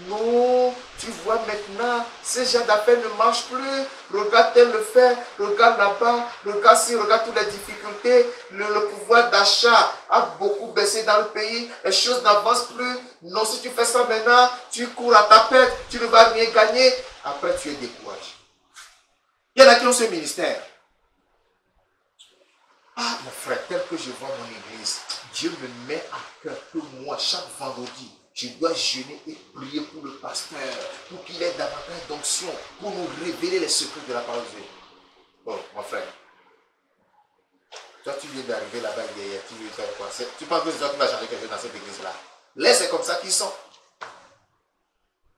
non, tu vois maintenant, ces gens d'affaires ne marchent plus. Regarde tel le fait, regarde là-bas, regarde ci, regarde toutes les difficultés. Le pouvoir d'achat a beaucoup baissé dans le pays. Les choses n'avancent plus. Non, si tu fais ça maintenant, tu cours à ta perte, tu ne vas rien gagner. Après, tu es découragé. Il y en a qui ont ce ministère. Ah, mon frère, tel que je vois mon église, Dieu me met à cœur que moi, chaque vendredi, je dois jeûner et prier pour le pasteur, pour qu'il ait davantage d'onction, pour nous révéler les secrets de la parole de Dieu. Bon, mon frère, toi tu viens d'arriver là-bas hier, tu veux faire quoi? Tu penses que c'est toi qui vas changer quelque chose dans cette église-là? Laisse, c'est comme ça qu'ils sont.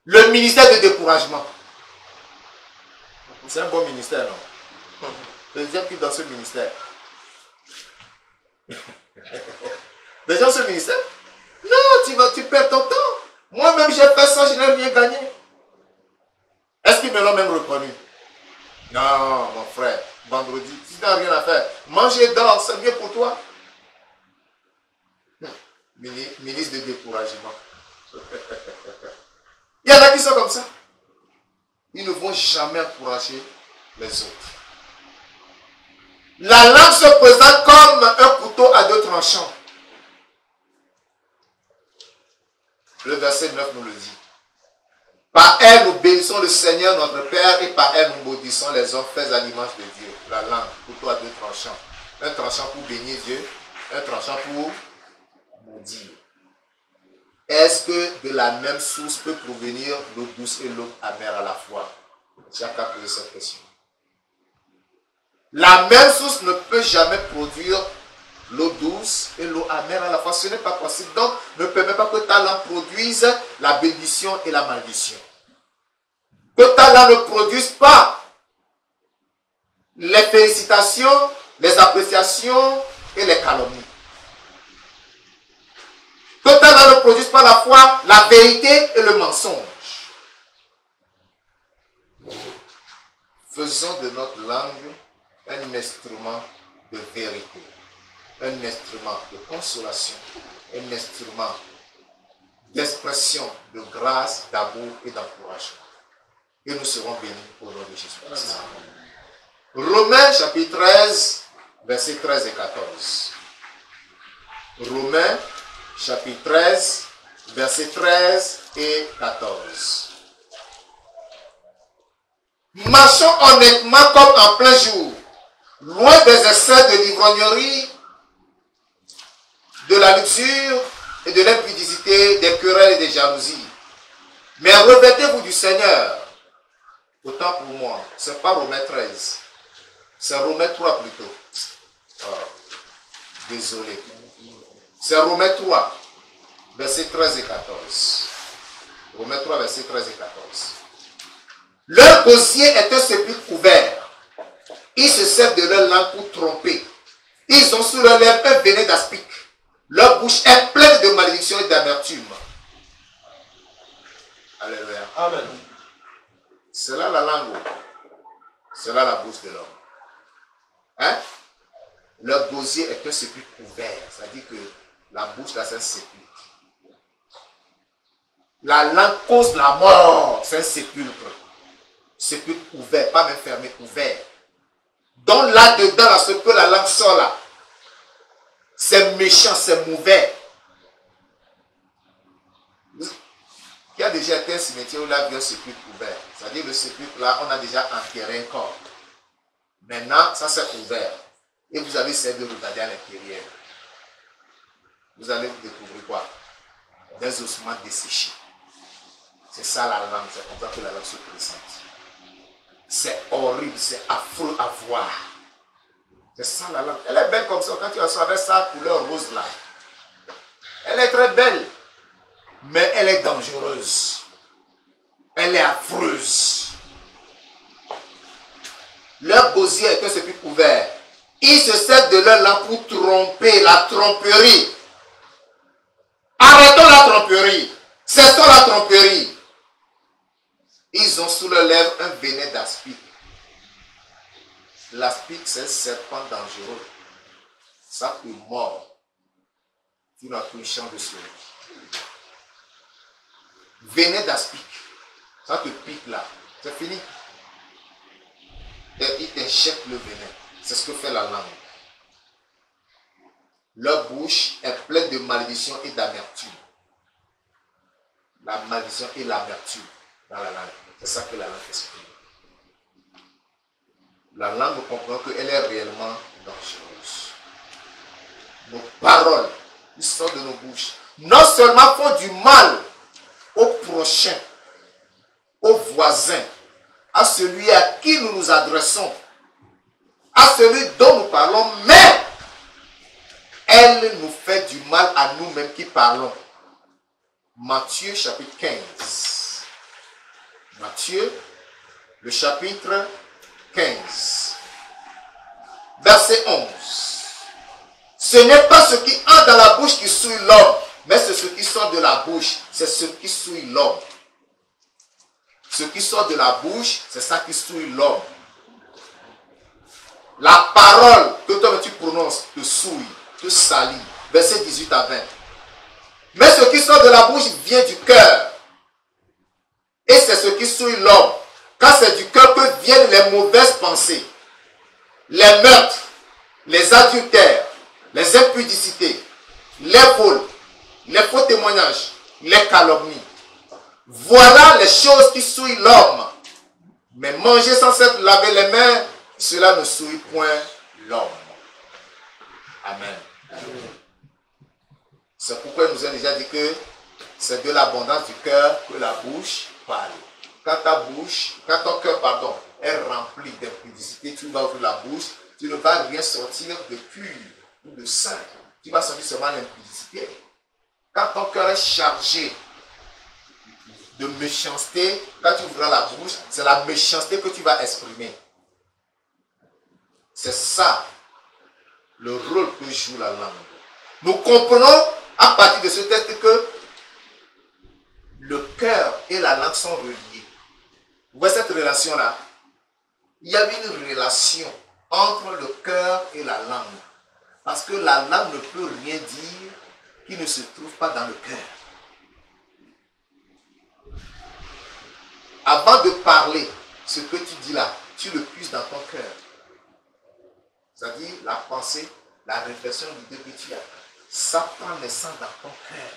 Le ministère de découragement. C'est un bon ministère, non? Le deuxième qui est dans ce ministère. Les gens ce ministère? Non, tu perds ton temps. Moi-même, j'ai fait ça, je n'ai rien gagné. Est-ce qu'ils me l'ont même reconnu? Non, mon frère, vendredi, si tu n'as rien à faire, mange et dors, c'est mieux pour toi. Ministre de découragement. Il y en a qui sont comme ça. Ils ne vont jamais encourager les autres. La langue se présente comme un couteau à deux tranchants. Le verset 9 nous le dit. Par elle, nous bénissons le Seigneur notre Père et par elle, nous maudissons les hommes faits à l'image de Dieu. La langue, couteau à deux tranchants. Un tranchant pour bénir Dieu, un tranchant pour maudire. Est-ce que de la même source peut provenir l'eau douce et l'eau amère à la fois? Chacun a posé cette question. La même source ne peut jamais produire l'eau douce et l'eau amère à la fois. Ce n'est pas possible. Donc, ne permet pas que ta langue produise la bénédiction et la malédiction. Que ta langue ne produise pas les félicitations, les appréciations et les calomnies. Que ta langue ne produise pas la foi, la vérité et le mensonge. Faisons de notre langue un instrument de vérité, un instrument de consolation, un instrument d'expression de grâce, d'amour et d'encouragement. Et nous serons bénis au nom de Jésus-Christ. Romains chapitre 13, versets 13 et 14. Romains chapitre 13, versets 13 et 14. Marchons honnêtement comme en plein jour, loin des excès de l'ivrognerie, de la luxure et de l'impudicité, des querelles et des jalousies. Mais revêtez-vous du Seigneur. Autant pour moi, ce n'est pas Romains 13, c'est Romains 3 plutôt. Oh, désolé. C'est Romains 3, versets 13 et 14. Romains 3, versets 13 et 14. Leur gosier est un sépulcre ouvert. Ils se servent de leur langue pour tromper. Ils ont sous leur lèvres un venin d'aspic. Leur bouche est pleine de malédiction et d'amertume. Alléluia. Amen. C'est là la langue. C'est là la bouche de l'homme. Hein? Leur gosier est un sépulcre ouvert. C'est-à-dire que la bouche là, c'est un sépulcre. La langue cause la mort. C'est un sépulcre. Sépulcre ouvert, pas même fermé, ouvert. Donc là-dedans, là, ce que la langue sort là, c'est méchant, c'est mauvais. Il y a déjà été un cimetière où là, il y a un sépulcre ouvert. C'est-à-dire le sépulcre là, on a déjà enterré un corps. Maintenant, ça c'est ouvert. Et vous allez essayer de regarder à l'intérieur. Vous allez découvrir quoi? Des ossements desséchés. C'est ça la langue, c'est comme ça que la langue se présente. C'est horrible, c'est affreux à voir. C'est ça la langue. Elle est belle comme ça. Quand tu la sors avec sa couleur rose là. Elle est très belle. Mais elle est dangereuse. Elle est affreuse. Leur gosier est un sépulcre ouvert. Ils se servent de leur langue pour tromper, la tromperie. Arrêtons la tromperie. Cessons la tromperie. Ils ont sous leurs lèvres un venin d'aspic. L'aspic, c'est un serpent dangereux. Ça peut mordre. Tu n'as plus une chance de survie. Venin d'aspic. Ça te pique là. C'est fini. Et il t'injecte le venin. C'est ce que fait la langue. Leur bouche est pleine de malédiction et d'amertume. La malédiction et l'amertume dans la langue. C'est ça que la langue exprime. La langue comprend qu'elle est réellement dangereuse. Nos paroles qui sortent de nos bouches, non seulement font du mal au prochain, au voisin, à celui à qui nous nous adressons, à celui dont nous parlons, mais elle nous fait du mal à nous-mêmes qui parlons. Matthieu chapitre 15. Matthieu, le chapitre 15. Verset 11. Ce n'est pas ce qui entre dans la bouche qui souille l'homme, mais c'est ce qui sort de la bouche, c'est ce qui souille l'homme. Ce qui sort de la bouche, c'est ça qui souille l'homme. La parole que toi tu prononces te souille, te salit. Verset 18 à 20. Mais ce qui sort de la bouche vient du cœur. Et c'est ce qui souille l'homme. Car c'est du cœur que viennent les mauvaises pensées, les meurtres, les adultères, les impudicités, les vols, les faux témoignages, les calomnies. Voilà les choses qui souillent l'homme. Mais manger sans s'être lavé les mains, cela ne souille point l'homme. Amen. C'est pourquoi il nous a déjà dit que c'est de l'abondance du cœur que la bouche parle. Quand ton cœur, est rempli d'impudicité, tu vas ouvrir la bouche, tu ne vas rien sortir de pur ou de saint. Tu vas sortir seulement l'impudicité. Quand ton cœur est chargé de méchanceté, quand tu ouvras la bouche, c'est la méchanceté que tu vas exprimer. C'est ça le rôle que joue la langue. Nous comprenons à partir de ce texte que le cœur et la langue sont reliés. Vous voyez cette relation-là? Il y a une relation entre le cœur et la langue. Parce que la langue ne peut rien dire qui ne se trouve pas dans le cœur. Avant de parler, ce que tu dis là, tu le puisses dans ton cœur. C'est-à-dire la pensée, la réflexion, l'idée que tu as. Ça prend naissance dans ton cœur.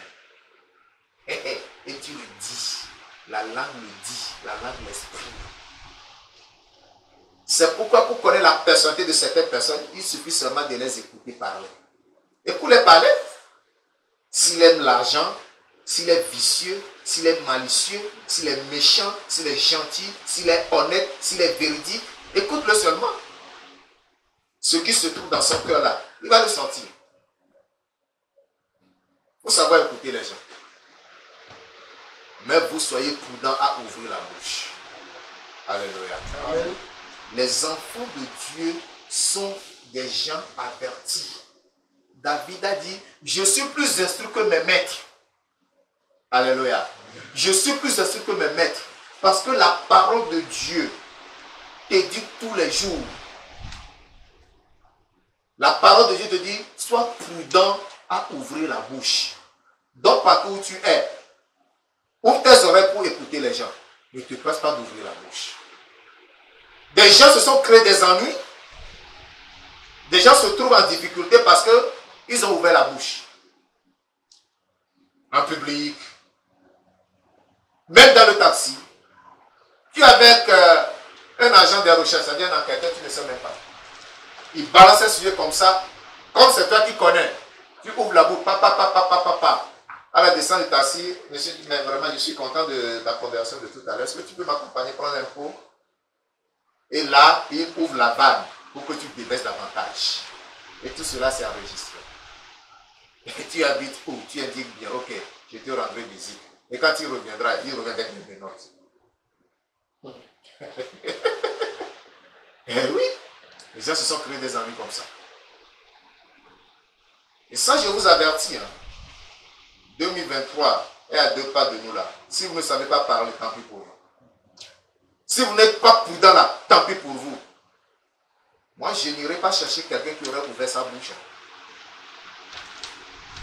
Et tu le dis. La langue le dit. La langue l'exprime. C'est pourquoi pour connaître la personnalité de certaines personnes, il suffit seulement de les écouter parler. Écoute-les parler. S'il aime l'argent, s'il est vicieux, s'il est malicieux, s'il est méchant, s'il est gentil, s'il est honnête, s'il est véridique, écoute-le seulement. Ce qui se trouve dans son cœur là, il va le sentir. Il faut savoir écouter les gens. Mais vous soyez prudents à ouvrir la bouche. Alléluia. Amen. Les enfants de Dieu sont des gens avertis. David a dit, je suis plus instruit que mes maîtres. Alléluia. Je suis plus instruit que mes maîtres. Parce que la parole de Dieu t'éduque tous les jours. La parole de Dieu te dit, sois prudent à ouvrir la bouche. Donc partout où tu es, ouvre tes oreilles pour écouter les gens. Ne te presse pas d'ouvrir la bouche. Des gens se sont créés des ennuis. Des gens se trouvent en difficulté parce qu'ils ont ouvert la bouche. En public. Même dans le taxi. Tu es avec un agent de recherche, c'est-à-dire un enquêteur, tu ne sais même pas. Il balance un sujet comme ça, comme c'est toi qui connais. Tu ouvres la bouche, papa. À la descente du taxi, monsieur dit, mais vraiment, je suis content de la conversation de tout à l'heure. Est-ce que tu peux m'accompagner, prendre un pot? Et là, il ouvre la vanne pour que tu te débaisses davantage. Et tout cela, c'est enregistré. Et tu habites où? Tu indiques bien, ok, je te rendrai visite. Et quand il reviendra avec mes notes. Eh oui, les gens se sont créés des ennuis comme ça. Et ça, je vous avertis, 2023 est à 2 pas de nous là. Si vous ne savez pas parler, tant pis pour vous. Si vous n'êtes pas prudent là, tant pis pour vous. Moi, je n'irai pas chercher quelqu'un qui aurait ouvert sa bouche.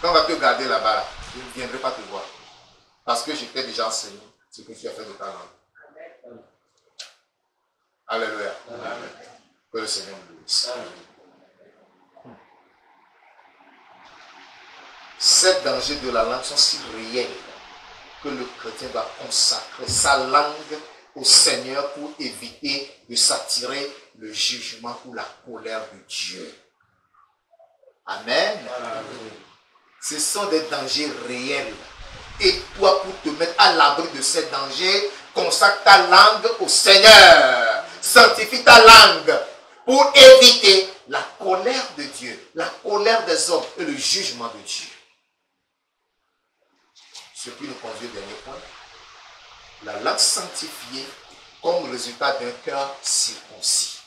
Quand on va te garder là-bas, je ne viendrai pas te voir. Parce que je t'ai déjà enseigné ce que tu as fait de ta langue. Alléluia. Amen. Que le Seigneur nous bénisse. 7 dangers de la langue sont si réels que le chrétien doit consacrer sa langue au Seigneur pour éviter de s'attirer le jugement ou la colère de Dieu. Amen. Amen. Ce sont des dangers réels. Et toi, pour te mettre à l'abri de ces dangers, consacre ta langue au Seigneur. Sanctifie ta langue pour éviter la colère de Dieu, la colère des hommes et le jugement de Dieu. Ce qui nous conduit au dernier point. La langue sanctifiée comme résultat d'un cœur circoncis.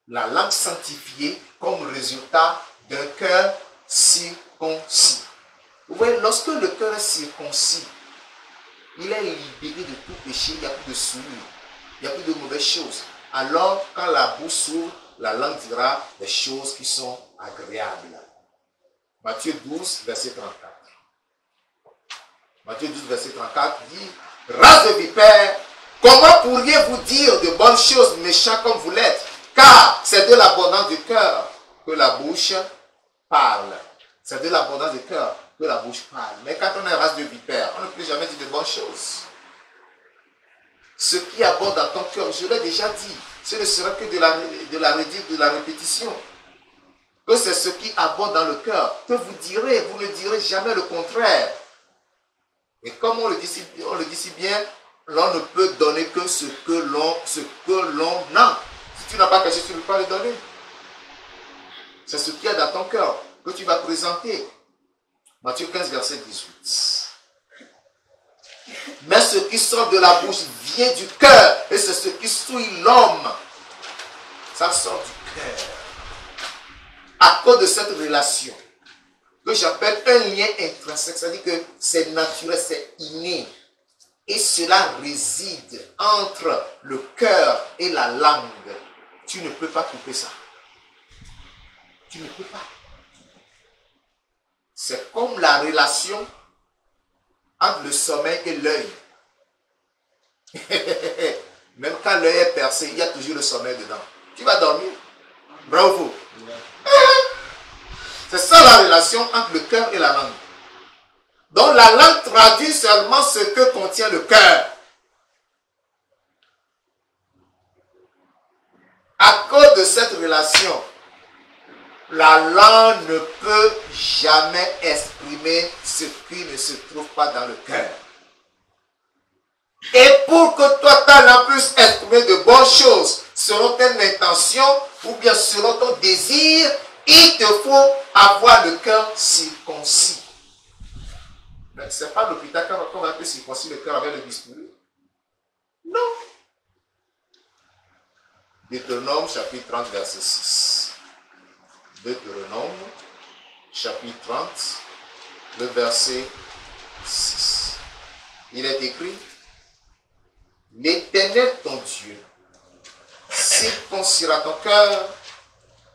La langue sanctifiée comme résultat d'un cœur circoncis. Vous voyez, lorsque le cœur est circoncis, il est libéré de tout péché, il n'y a plus de souillure, il n'y a plus de mauvaises choses. Alors, quand la bouche s'ouvre, la langue dira des choses qui sont agréables. Matthieu 12, verset 34. Matthieu 12, verset 34 dit, « Race de vipères, comment pourriez-vous dire de bonnes choses méchants comme vous l'êtes? Car c'est de l'abondance du cœur que la bouche parle. » C'est de l'abondance du cœur que la bouche parle. Mais quand on est race de vipères, on ne peut jamais dire de bonnes choses. Ce qui abonde dans ton cœur, je l'ai déjà dit, ce ne sera que de la répétition. Que c'est ce qui abonde dans le cœur que vous direz, vous ne direz jamais le contraire. Et comme on le dit si bien, l'on ne peut donner que ce que l'on a. Si tu n'as pas quelque chose, tu ne peux pas le donner. C'est ce qu'il y a dans ton cœur que tu vas présenter. Matthieu 15, verset 18. Mais ce qui sort de la bouche vient du cœur. Et c'est ce qui souille l'homme. Ça sort du cœur. À cause de cette relation, que j'appelle un lien intrinsèque, c'est-à-dire que c'est naturel, c'est inné. Et cela réside entre le cœur et la langue. Tu ne peux pas couper ça. Tu ne peux pas. C'est comme la relation entre le sommeil et l'œil. Même quand l'œil est percé, il y a toujours le sommeil dedans. Tu vas dormir. Bravo. C'est ça la relation entre le cœur et la langue. Donc la langue traduit seulement ce que contient le cœur. À cause de cette relation, la langue ne peut jamais exprimer ce qui ne se trouve pas dans le cœur. Et pour que toi, ta langue puisse exprimer de bonnes choses, selon ton intention ou bien selon ton désir, il te faut avoir le cœur circoncis. Mais ce n'est pas l'hôpital qu'on va appeler circoncis le cœur avec le bistouri. Non. Deutéronome chapitre 30 verset 6. Deutéronome chapitre 30 le verset 6. Il est écrit: l'Éternel ton Dieu circoncira ton cœur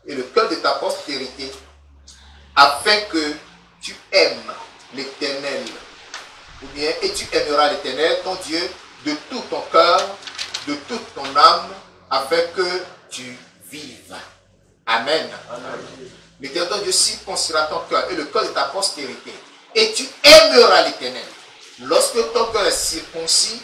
et le cœur de ta postérité, afin que tu aimes l'Éternel, ou bien et tu aimeras l'Éternel ton Dieu de tout ton cœur, de toute ton âme, afin que tu vives. Amen. L'Éternel ton Dieu circoncira ton cœur et le cœur de ta postérité, et tu aimeras l'Éternel. Lorsque ton cœur est circoncis,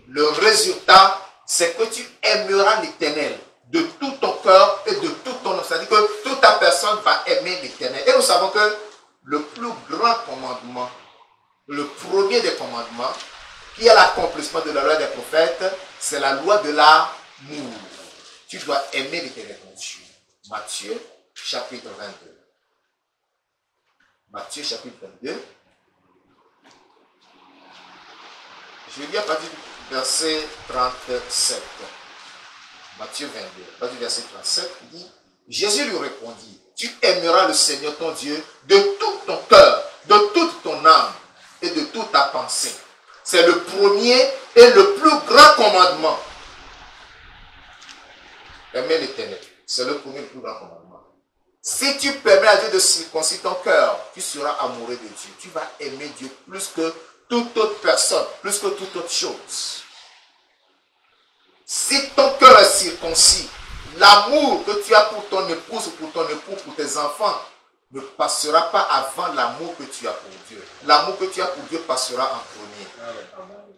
le résultat, c'est que tu aimeras l'Éternel de tout ton cœur et de tout ton âme. C'est-à-dire que toute ta personne va aimer l'Éternel. Et nous savons que le plus grand commandement, le premier des commandements, qui est l'accomplissement de la loi des prophètes, c'est la loi de l'amour. Tu dois aimer l'Éternel ton Dieu. Matthieu chapitre 22. Matthieu chapitre 22. Je lis à partir du verset 37. Matthieu 22, à partir du verset 37, il dit: Jésus lui répondit: tu aimeras le Seigneur ton Dieu de tout ton cœur, de toute ton âme et de toute ta pensée. C'est le premier et le plus grand commandement. Aimer l'Éternel, c'est le premier et le plus grand commandement. Si tu permets à Dieu de circoncire ton cœur, tu seras amoureux de Dieu. Tu vas aimer Dieu plus que toute autre personne, plus que toute autre chose. Si ton cœur est circoncis, l'amour que tu as pour ton épouse, pour ton époux, pour tes enfants, ne passera pas avant l'amour que tu as pour Dieu. L'amour que tu as pour Dieu passera en premier.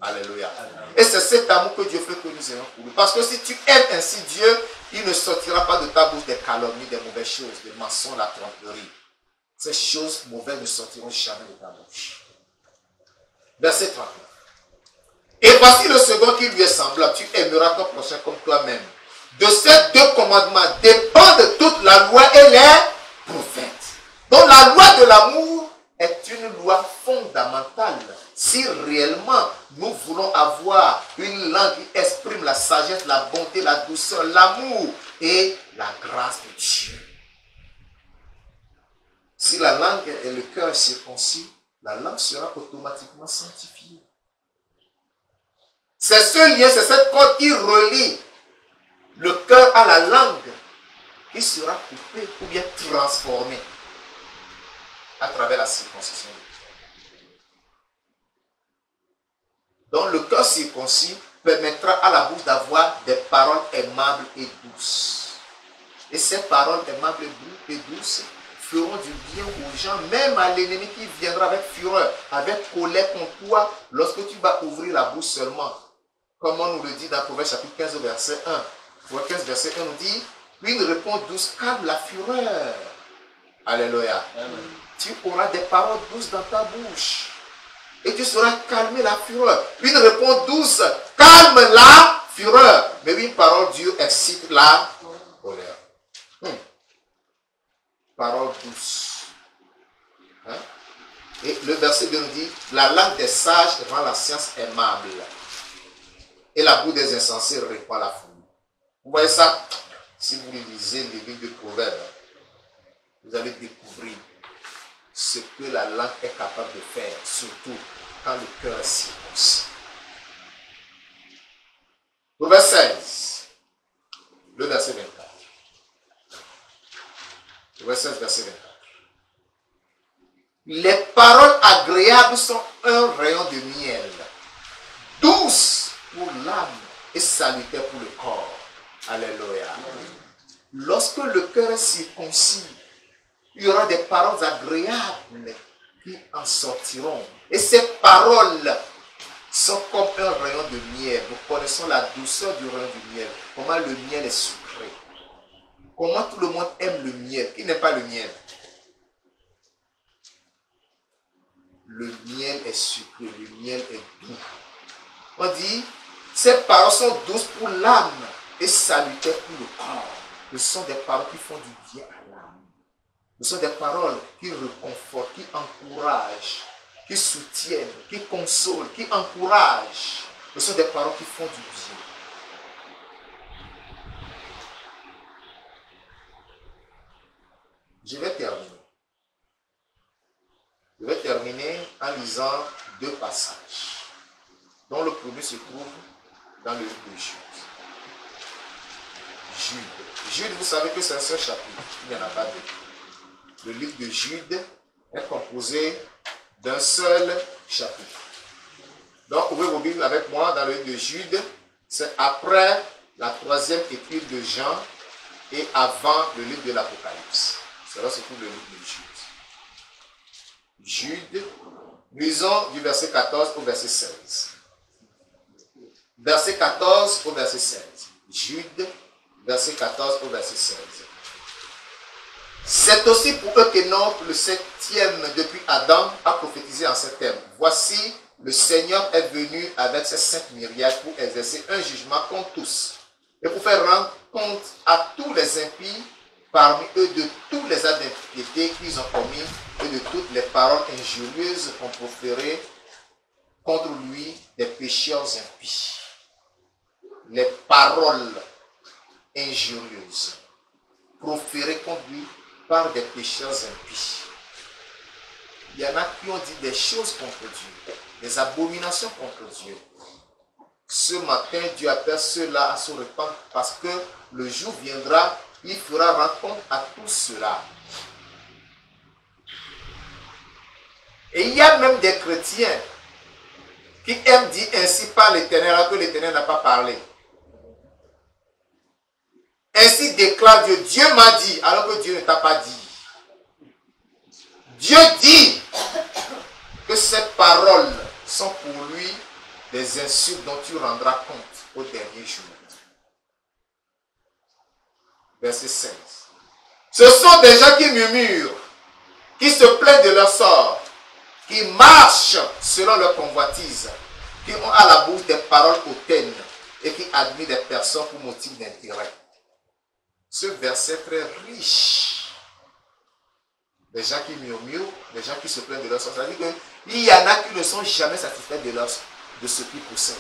Alléluia. Et c'est cet amour que Dieu veut que nous ayons pour lui. Parce que si tu aimes ainsi Dieu, il ne sortira pas de ta bouche des calomnies, des mauvaises choses, des mensonges, la tromperie. Ces choses mauvaises ne sortiront jamais de ta bouche. Verset 39. Et voici le second qui lui est semblable. Tu aimeras ton prochain comme toi-même. De ces deux commandements dépendent toute la loi et les prophètes. Donc la loi de l'amour est une loi fondamentale. Si réellement nous voulons avoir une langue qui exprime la sagesse, la bonté, la douceur, l'amour et la grâce de Dieu. Si la langue et le cœur est circoncis, la langue sera automatiquement sanctifiée. C'est ce lien, c'est cette corde qui relie le cœur à la langue qui sera coupée ou bien transformée à travers la circoncision. Donc le cœur circoncis permettra à la bouche d'avoir des paroles aimables et douces. Et ces paroles aimables et douces feront du bien aux gens, même à l'ennemi qui viendra avec fureur, avec colère contre toi, lorsque tu vas ouvrir la bouche seulement. Comme on nous le dit dans Proverbe chapitre 15 verset 1. Proverbe 15 verset 1 nous dit, une réponse douce calme la fureur. Alléluia. Amen. Tu auras des paroles douces dans ta bouche. Et tu sauras calmer la fureur. Une réponse douce calme la fureur. Mais une parole dure excite la colère. Parole douce. Hein? Et le verset 2 nous dit, la langue des sages rend la science aimable. Et la bouche des insensés répand la folie. Vous voyez ça? Si vous lisez les livres de Proverbes, vous allez découvrir ce que la langue est capable de faire, surtout quand le cœur est circoncis. Proverbe 16, le verset 24. Proverbe 16, verset 24. Les paroles agréables sont un rayon de miel, douce pour l'âme et salutaire pour le corps. Alléluia. Lorsque le cœur est circoncis, il y aura des paroles agréables qui en sortiront. Et ces paroles sont comme un rayon de miel. Nous connaissons la douceur du rayon du miel. Comment le miel est sucré. Comment tout le monde aime le miel. Qui n'aime pas le miel? Le miel est sucré, le miel est doux. On dit, ces paroles sont douces pour l'âme et salutaires pour le corps. Ce sont des paroles qui font du bien à l'âme. Ce sont des paroles qui réconfortent, qui encouragent, qui soutiennent, qui consolent, qui encouragent. Ce sont des paroles qui font du bien. Je vais terminer. Je vais terminer en lisant deux passages, dont le premier se trouve dans le livre de Jude. Jude, vous savez que c'est un seul chapitre, il n'y en a pas deux. Le livre de Jude est composé d'un seul chapitre. Donc, ouvrez vos Bibles avec moi dans le livre de Jude. C'est après la troisième épître de Jean et avant le livre de l'Apocalypse. C'est là se trouve le livre de Jude. Jude, lisons du verset 14 au verset 16. Verset 14 au verset 16. Jude, verset 14 au verset 16. C'est aussi pour eux qu'Enoch, le septième depuis Adam, a prophétisé en ces termes. Voici, le Seigneur est venu avec ses saintes myriades pour exercer un jugement contre tous et pour faire rendre compte à tous les impies parmi eux de tous les actes d'impiété qu'ils ont commis et de toutes les paroles injurieuses qu'on proférait contre lui des pécheurs impies. Les paroles injurieuses proférées contre lui par des pécheurs impies. Il y en a qui ont dit des choses contre Dieu, des abominations contre Dieu. Ce matin, Dieu appelle ceux-là à se répandre parce que le jour viendra, il fera rendre compte à tous ceux-là. Et il y a même des chrétiens qui aime dire ainsi par l'Éternel alors que l'Éternel n'a pas parlé. Ainsi déclare Dieu, Dieu m'a dit alors que Dieu ne t'a pas dit. Dieu dit que ces paroles sont pour lui des insultes dont tu rendras compte au dernier jour. Verset 16. Ce sont des gens qui murmurent, qui se plaignent de leur sort, qui marchent selon leur convoitise, qui ont à la bouche des paroles hautaines et qui admirent des personnes pour motif d'intérêt. Ce verset est très riche. Des gens qui murmurent, des gens qui se plaignent de leur sort. C'est-à-dire qu'il y en a qui ne sont jamais satisfaits de ce qu'ils possèdent.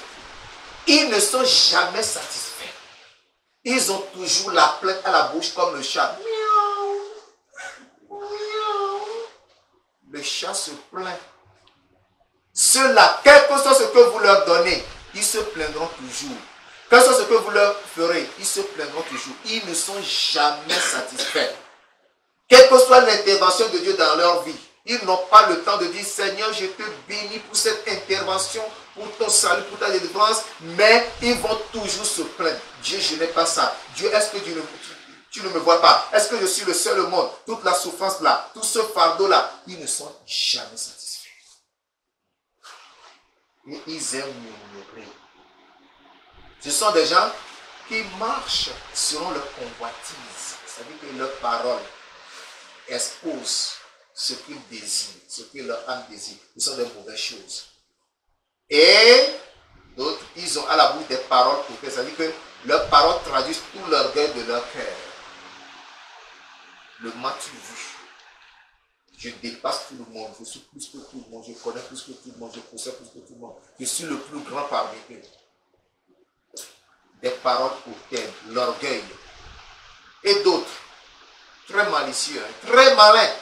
Ils ne sont jamais satisfaits. Ils ont toujours la plainte à la bouche comme le chat. Miaou, miaou. Le chat se plaint. Ceux-là, quel que soit ce que vous leur donnez, ils se plaindront toujours. Quel que soit ce que vous leur ferez, ils se plaindront toujours. Ils ne sont jamais satisfaits. Quelle que soit l'intervention de Dieu dans leur vie, ils n'ont pas le temps de dire, Seigneur, je te bénis pour cette intervention, pour ton salut, pour ta délivrance, mais ils vont toujours se plaindre. Dieu, je n'ai pas ça. Dieu, est-ce que tu ne me vois pas? Est-ce que je suis le seul au monde? Toute la souffrance là, tout ce fardeau là, ils ne sont jamais satisfaits. Et ils aiment murmurer. Ce sont des gens qui marchent selon leur convoitise. C'est-à-dire que leurs paroles exposent ce qu'ils désirent, ce que leur âme désire. Ce sont des mauvaises choses. Et d'autres, ils ont à la bouche des paroles pour faire. C'est-à-dire que leurs paroles traduisent tout l'orgueil de leur cœur. Le m'as-tu vu? Je dépasse tout le monde. Je suis plus que tout le monde. Je connais plus que tout le monde. Je possède plus que tout le monde. Je suis le plus grand parmi eux. Des paroles hautaines, l'orgueil. Et d'autres, très malicieux, très malins.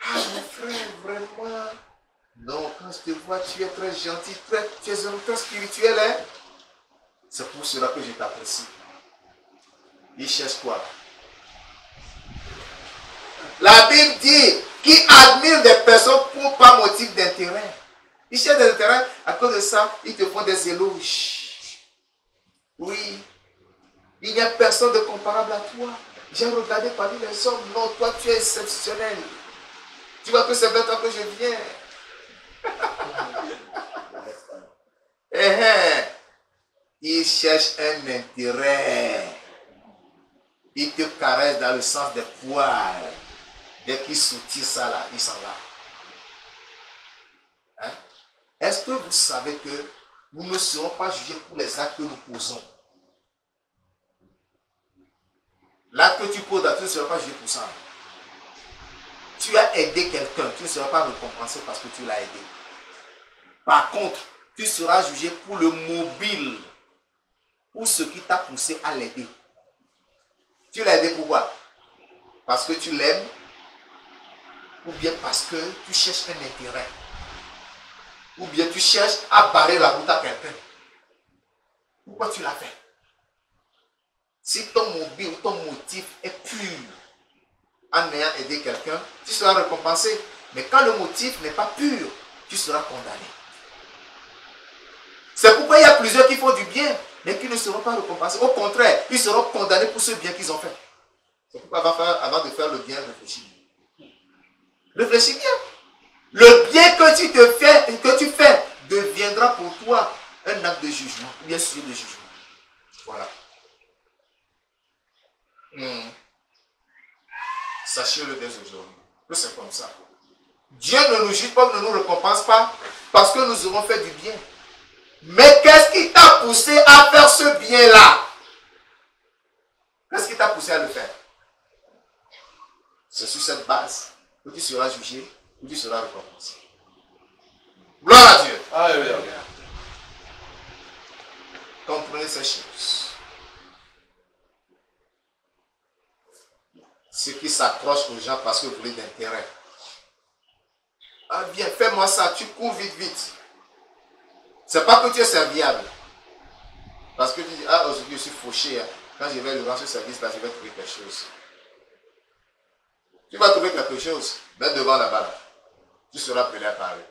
Ah, mon frère, vraiment. Non, quand je te vois, tu es très gentil, tu es un très spirituel, hein? C'est pour cela que je t'apprécie. Il cherche quoi? La Bible dit qu'il admire des personnes pour pas motif d'intérêt. Ils cherchent des intérêts, à cause de ça, ils te font des éloges. Oui, il n'y a personne de comparable à toi. J'ai regardé parmi les hommes, non, toi tu es exceptionnel. Tu vois que c'est vers toi que je viens. Il cherche un intérêt. Il te caresse dans le sens des poils. Dès qu'il soutient ça là, il s'en va. Hein? Est-ce que vous savez que nous ne serons pas jugés pour les actes que nous posons? L'acte que tu poses, tu ne seras pas jugé pour ça. Tu as aidé quelqu'un, tu ne seras pas récompensé parce que tu l'as aidé. Par contre, tu seras jugé pour le mobile, pour ce qui t'a poussé à l'aider. Tu l'as aidé pourquoi? Parce que tu l'aimes, ou bien parce que tu cherches un intérêt, ou bien tu cherches à barrer la route à quelqu'un. Pourquoi tu l'as fait? Si ton mobile ou ton motif est pur en ayant aidé quelqu'un, tu seras récompensé. Mais quand le motif n'est pas pur, tu seras condamné. C'est pourquoi il y a plusieurs qui font du bien, mais qui ne seront pas récompensés. Au contraire, ils seront condamnés pour ce bien qu'ils ont fait. C'est pourquoi avant de faire le bien, réfléchis. Réfléchis bien. Le bien que tu fais deviendra pour toi un acte de jugement, bien sûr de jugement. Voilà. Sachez-le dès aujourd'hui que c'est comme ça. Dieu ne nous juge pas, ne nous récompense pas parce que nous aurons fait du bien. Mais qu'est-ce qui t'a poussé à faire ce bien-là? Qu'est-ce qui t'a poussé à le faire? C'est sur cette base que tu seras jugé ou tu seras récompensé. Gloire à Dieu. Alléluia. Comprenez ces choses. Ceux qui s'accrochent aux gens parce que vous voulez d'intérêt. Ah viens, fais-moi ça, tu cours vite, vite. C'est pas que tu es serviable. Parce que tu dis, ah aujourd'hui je suis fauché. Hein. Quand je vais le rendre ce service-là, je vais trouver quelque chose. Tu vas trouver quelque chose, mais devant la balle. Tu seras appelé à parler.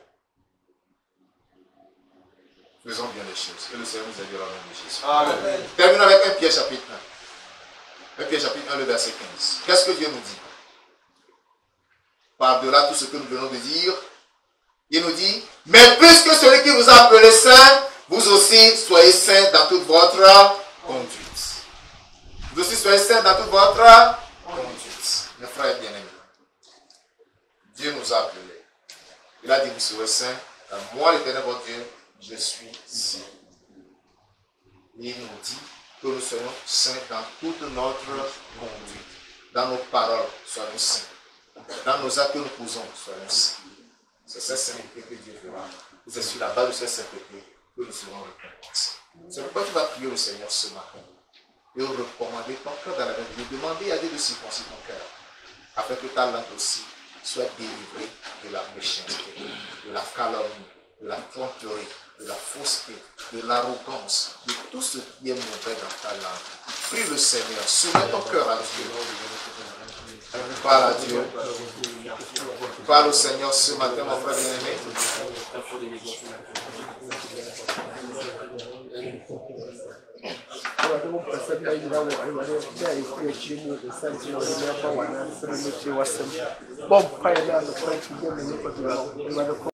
Faisons bien les choses. Et le Seigneur nous aide dans le nom de Jésus. Amen. Terminons avec 1 Pierre chapitre 1. 1 Pierre chapitre 1, le verset 15. Qu'est-ce que Dieu nous dit? Par-delà tout ce que nous venons de dire, il nous dit, mais puisque celui qui vous a appelé saint, vous aussi soyez saints dans toute votre conduite. Vous aussi soyez saints dans toute votre conduite. Mes frères bien-aimés, Dieu nous a appelés. Il a dit, vous serez saints. Moi, l'Éternel votre Dieu, je suis saint. Et il nous dit que nous soyons saints dans toute notre conduite. Dans nos paroles, soyons saints. Dans nos actes que nous posons, soyons saints. C'est cette sainteté que Dieu fera. C'est sur la base de cette sainteté que nous serons récompensés. C'est pourquoi tu vas prier au Seigneur ce matin et recommander ton cœur dans la vie. De demander à Dieu de circoncire ton cœur afin que ta langue aussi soit délivrée de la méchanceté, de la calomnie, de la tromperie, de la fausseté, de l'arrogance, de tout ce qui est mauvais dans ta langue. Prie le Seigneur, soumets ton cœur à Dieu. Parle à Dieu. Parle au Seigneur ce matin, mon frère bien-aimé.